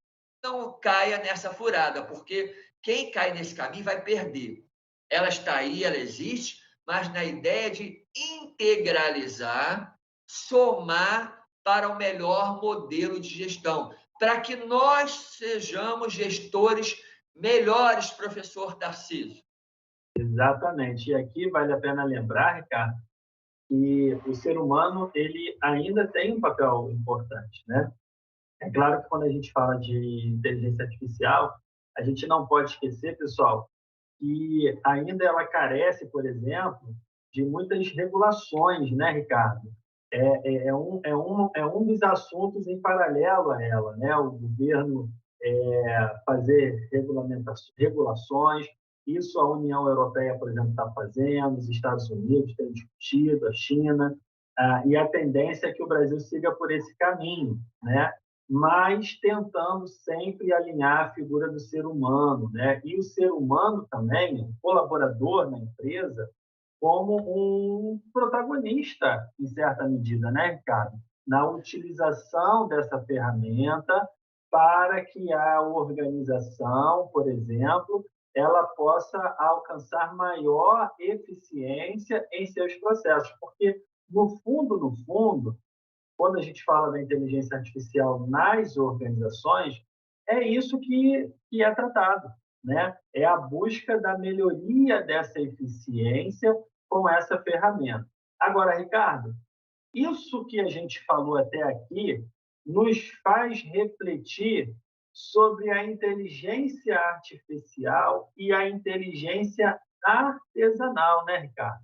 não caia nessa furada, porque quem cai nesse caminho vai perder. Ela está aí, ela existe, mas na ideia de integralizar, somar para o melhor modelo de gestão, para que nós sejamos gestores melhores, professor Tarcísio. Exatamente. E aqui vale a pena lembrar, Ricardo, que o ser humano ele ainda tem um papel importante, né? É claro que quando a gente fala de inteligência artificial, a gente não pode esquecer, pessoal, que ainda ela carece, por exemplo, de muitas regulações, né, Ricardo? É um dos assuntos em paralelo a ela, né? O governo fazer regulações, isso a União Europeia, por exemplo, está fazendo, os Estados Unidos têm discutido, a China, e a tendência é que o Brasil siga por esse caminho, né? Mas tentando sempre alinhar a figura do ser humano, né? E o ser humano também, o colaborador na empresa, como um protagonista, em certa medida, né, Ricardo? Na utilização dessa ferramenta para que a organização, por exemplo, ela possa alcançar maior eficiência em seus processos, porque no fundo, quando a gente fala da inteligência artificial nas organizações, é isso que é tratado, né? É a busca da melhoria dessa eficiência com essa ferramenta. Agora, Ricardo, isso que a gente falou até aqui nos faz refletir sobre a inteligência artificial e a inteligência artesanal, né, Ricardo?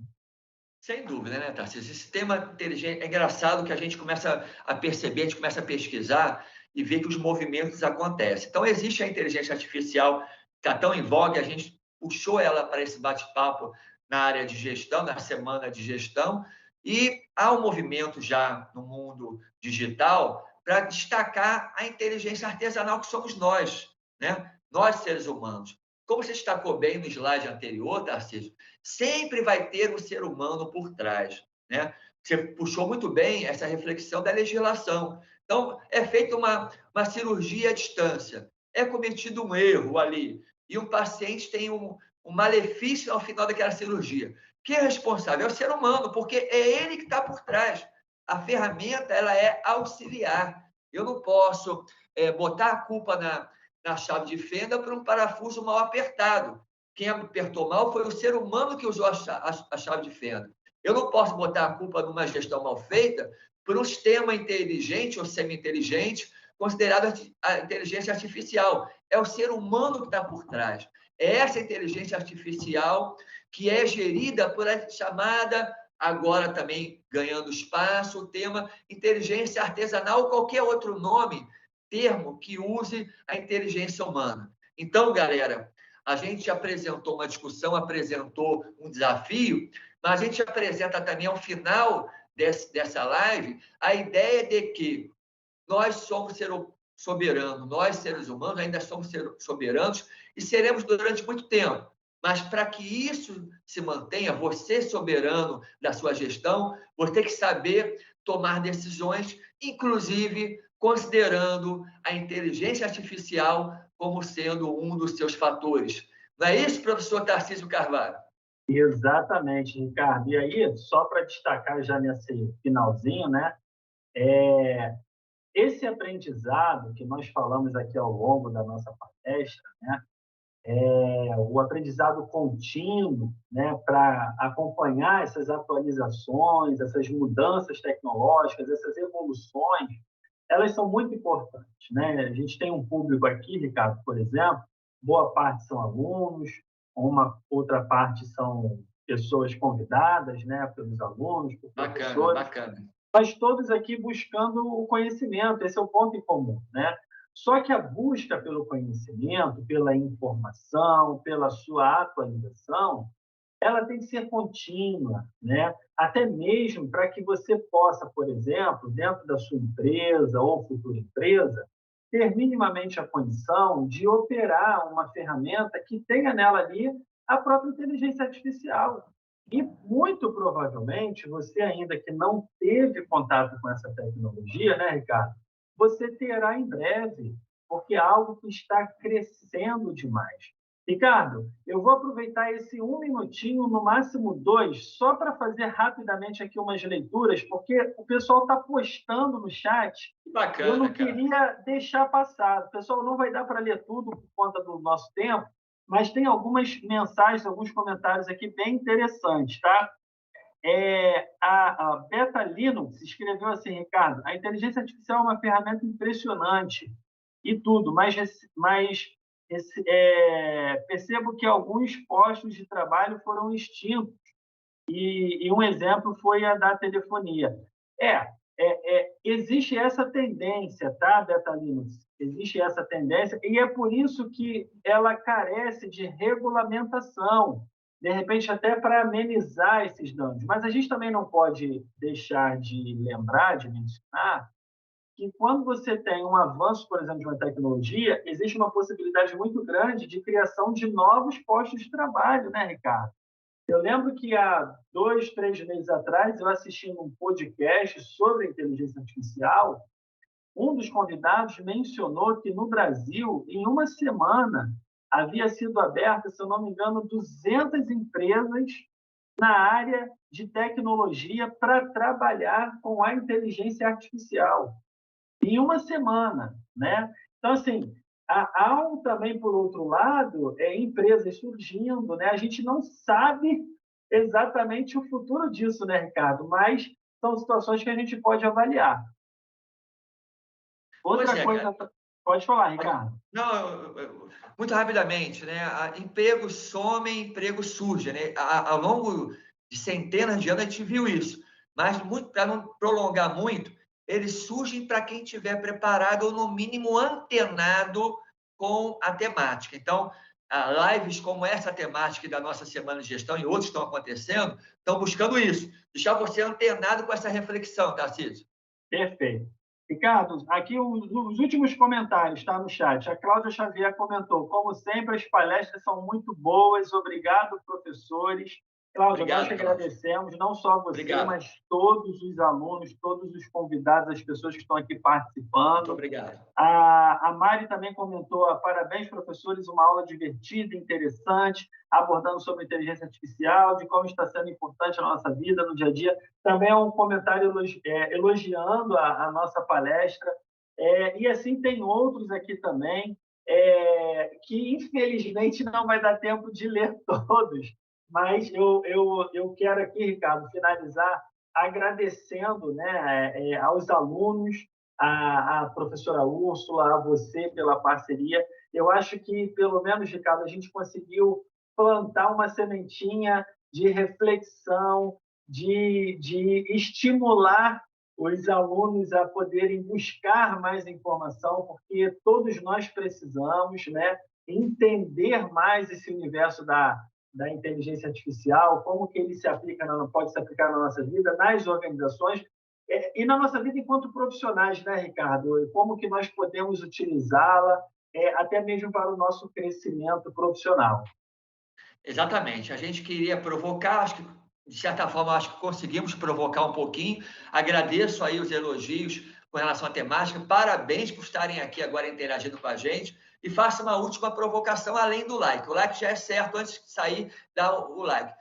Sem dúvida, né, Tarcísio? Esse tema inteligente é engraçado que a gente começa a perceber, a gente começa a pesquisar e ver que os movimentos acontecem. Então, existe a inteligência artificial, que está tão em voga, a gente puxou ela para esse bate-papo na área de gestão, na semana de gestão, e há um movimento já no mundo digital para destacar a inteligência artesanal que somos nós, né? Nós, seres humanos. Como você destacou bem no slide anterior, Tarcísio, sempre vai ter um ser humano por trás, né? Você puxou muito bem essa reflexão da legislação. Então, é feita uma cirurgia à distância, é cometido um erro ali, e o paciente tem um malefício ao final daquela cirurgia. Quem é responsável? É o ser humano, porque é ele que está por trás. A ferramenta ela é auxiliar. Eu não posso botar a culpa na chave de fenda por um parafuso mal apertado. Quem apertou mal foi o ser humano que usou a chave de fenda. Eu não posso botar a culpa numa gestão mal feita por um sistema inteligente ou semi-inteligente considerado a inteligência artificial. É o ser humano que está por trás. É essa inteligência artificial que é gerida por a chamada, agora também ganhando espaço, o tema inteligência artesanal ou qualquer outro nome, termo que use a inteligência humana. Então, galera, a gente apresentou uma discussão, apresentou um desafio, mas a gente apresenta também ao final dessa live a ideia de que nós somos soberanos, nós, seres humanos, ainda somos soberanos e seremos durante muito tempo. Mas para que isso se mantenha, você soberano da sua gestão, você tem que saber tomar decisões, inclusive considerando a inteligência artificial como sendo um dos seus fatores. Não é isso, professor Tarcísio Carvalho? Exatamente, Ricardo. E aí, só para destacar já nesse finalzinho, né? Esse aprendizado que nós falamos aqui ao longo da nossa palestra, né? O aprendizado contínuo, né, para acompanhar essas atualizações, essas mudanças tecnológicas, essas evoluções, elas são muito importantes, né? A gente tem um público aqui, Ricardo, por exemplo, boa parte são alunos, uma outra parte são pessoas convidadas, né, pelos alunos, por Bacana, professores, bacana. mas todos aqui buscando o conhecimento, esse é o ponto em comum, né? Só que a busca pelo conhecimento, pela informação, pela sua atualização, ela tem que ser contínua, né? Até mesmo para que você possa, por exemplo, dentro da sua empresa ou futura empresa, ter minimamente a condição de operar uma ferramenta que tenha nela ali a própria inteligência artificial. E, muito provavelmente, você ainda que não teve contato com essa tecnologia, né, Ricardo? Você terá em breve, porque é algo que está crescendo demais. Ricardo, eu vou aproveitar esse 1 minutinho, no máximo 2, só para fazer rapidamente aqui umas leituras, porque o pessoal está postando no chat. Que bacana, eu não cara. queria deixar passar. O pessoal não vai dar para ler tudo por conta do nosso tempo, mas tem algumas mensagens, alguns comentários aqui bem interessantes, tá? A Beta Linux escreveu assim, Ricardo, a inteligência artificial é uma ferramenta impressionante e tudo, mas percebo que alguns postos de trabalho foram extintos e um exemplo foi a da telefonia. Existe essa tendência, tá, Beta Linux? Existe essa tendência e é por isso que ela carece de regulamentação, de repente até para amenizar esses danos. Mas a gente também não pode deixar de lembrar, de mencionar, que quando você tem um avanço, por exemplo, de uma tecnologia, existe uma possibilidade muito grande de criação de novos postos de trabalho, né, Ricardo? Eu lembro que há 2, 3 meses atrás, eu assisti um podcast sobre inteligência artificial. Um dos convidados mencionou que no Brasil, em uma semana, havia sido aberta, se eu não me engano, 200 empresas na área de tecnologia para trabalhar com a inteligência artificial. Em uma semana, né? Então, assim, há também, por outro lado, empresas surgindo, né? A gente não sabe exatamente o futuro disso, né, Ricardo? Mas são situações que a gente pode avaliar. Outra coisa... Pode falar, Ricardo. Não, muito rapidamente, né? Empregos somem, empregos surgem, né? Ao longo de centenas de anos a gente viu isso, mas para não prolongar muito, eles surgem para quem estiver preparado ou, no mínimo, antenado com a temática. Então, lives como essa temática da nossa Semana de Gestão e outros estão acontecendo, estão buscando isso, deixar você antenado com essa reflexão, Tarcísio. Perfeito. Ricardo, aqui os últimos comentários, tá, no chat. A Cláudia Xavier comentou, como sempre, as palestras são muito boas, obrigado, professores. Cláudia, nós que agradecemos, não só você, mas todos os alunos, todos os convidados, as pessoas que estão aqui participando. Muito obrigado. A Mari também comentou, parabéns, professores, uma aula divertida, interessante, abordando sobre inteligência artificial, de como está sendo importante na nossa vida, no dia a dia. Também é um comentário elogiando a nossa palestra. E assim tem outros aqui também, que infelizmente não vai dar tempo de ler todos, mas eu quero aqui, Ricardo, finalizar agradecendo, né, aos alunos, a professora Úrsula, a você pela parceria. Eu acho que, pelo menos, Ricardo, a gente conseguiu plantar uma sementinha de reflexão, de estimular os alunos a poderem buscar mais informação, porque todos nós precisamos, né, entender mais esse universo da inteligência artificial, como que ele pode se aplicar na nossa vida, nas organizações, e na nossa vida enquanto profissionais, né, Ricardo? Como que nós podemos utilizá-la, até mesmo para o nosso crescimento profissional. Exatamente. A gente queria provocar, acho que, de certa forma, acho que conseguimos provocar um pouquinho. Agradeço aí os elogios com relação à temática. Parabéns por estarem aqui agora interagindo com a gente. E faça uma última provocação além do like. O like já é certo, antes de sair, dá o like.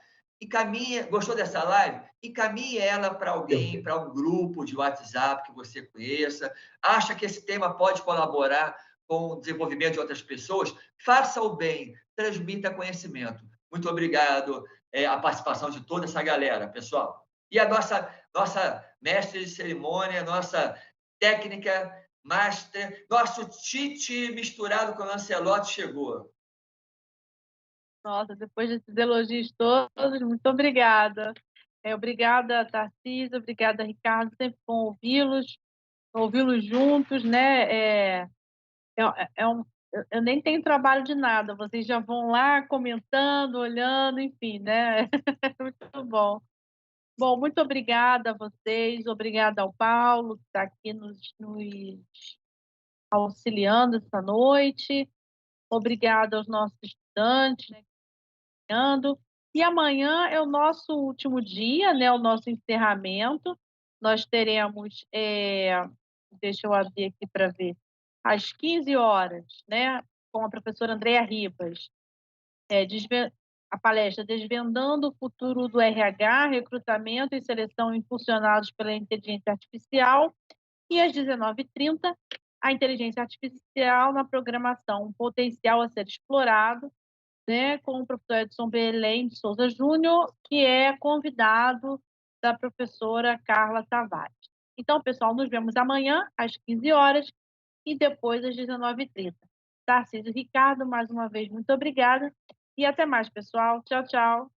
Gostou dessa live? Encaminhe ela para alguém, para um grupo de WhatsApp que você conheça. Acha que esse tema pode colaborar com o desenvolvimento de outras pessoas? Faça o bem, transmita conhecimento. Muito obrigado a participação de toda essa galera, pessoal. E a nossa mestre de cerimônia, nossa técnica master, nosso Tite misturado com o Lancelotti chegou. Nossa, depois desses elogios todos, muito obrigada. Obrigada, Tarcísio, obrigada, Ricardo, sempre bom ouvi-los juntos, né? Eu nem tenho trabalho de nada, vocês já vão lá comentando, olhando, enfim, né? Muito bom. Bom, muito obrigada a vocês, obrigada ao Paulo, que está aqui nos auxiliando essa noite, obrigada aos nossos estudantes, né, que estão acompanhando. E amanhã é o nosso último dia, né, o nosso encerramento. Nós teremos, deixa eu abrir aqui para ver, às 15 horas, né, com a professora Andréa Ribas, a palestra Desvendando o Futuro do RH, Recrutamento e Seleção Impulsionados pela Inteligência Artificial, e às 19h30, a inteligência artificial na programação, um potencial a ser explorado, né, com o professor Edson Belém de Souza Júnior, que é convidado da professora Carla Tavares. Então, pessoal, nos vemos amanhã, às 15 horas, e depois às 19h30. Tarcísio e Ricardo, mais uma vez, muito obrigada. E até mais, pessoal. Tchau, tchau.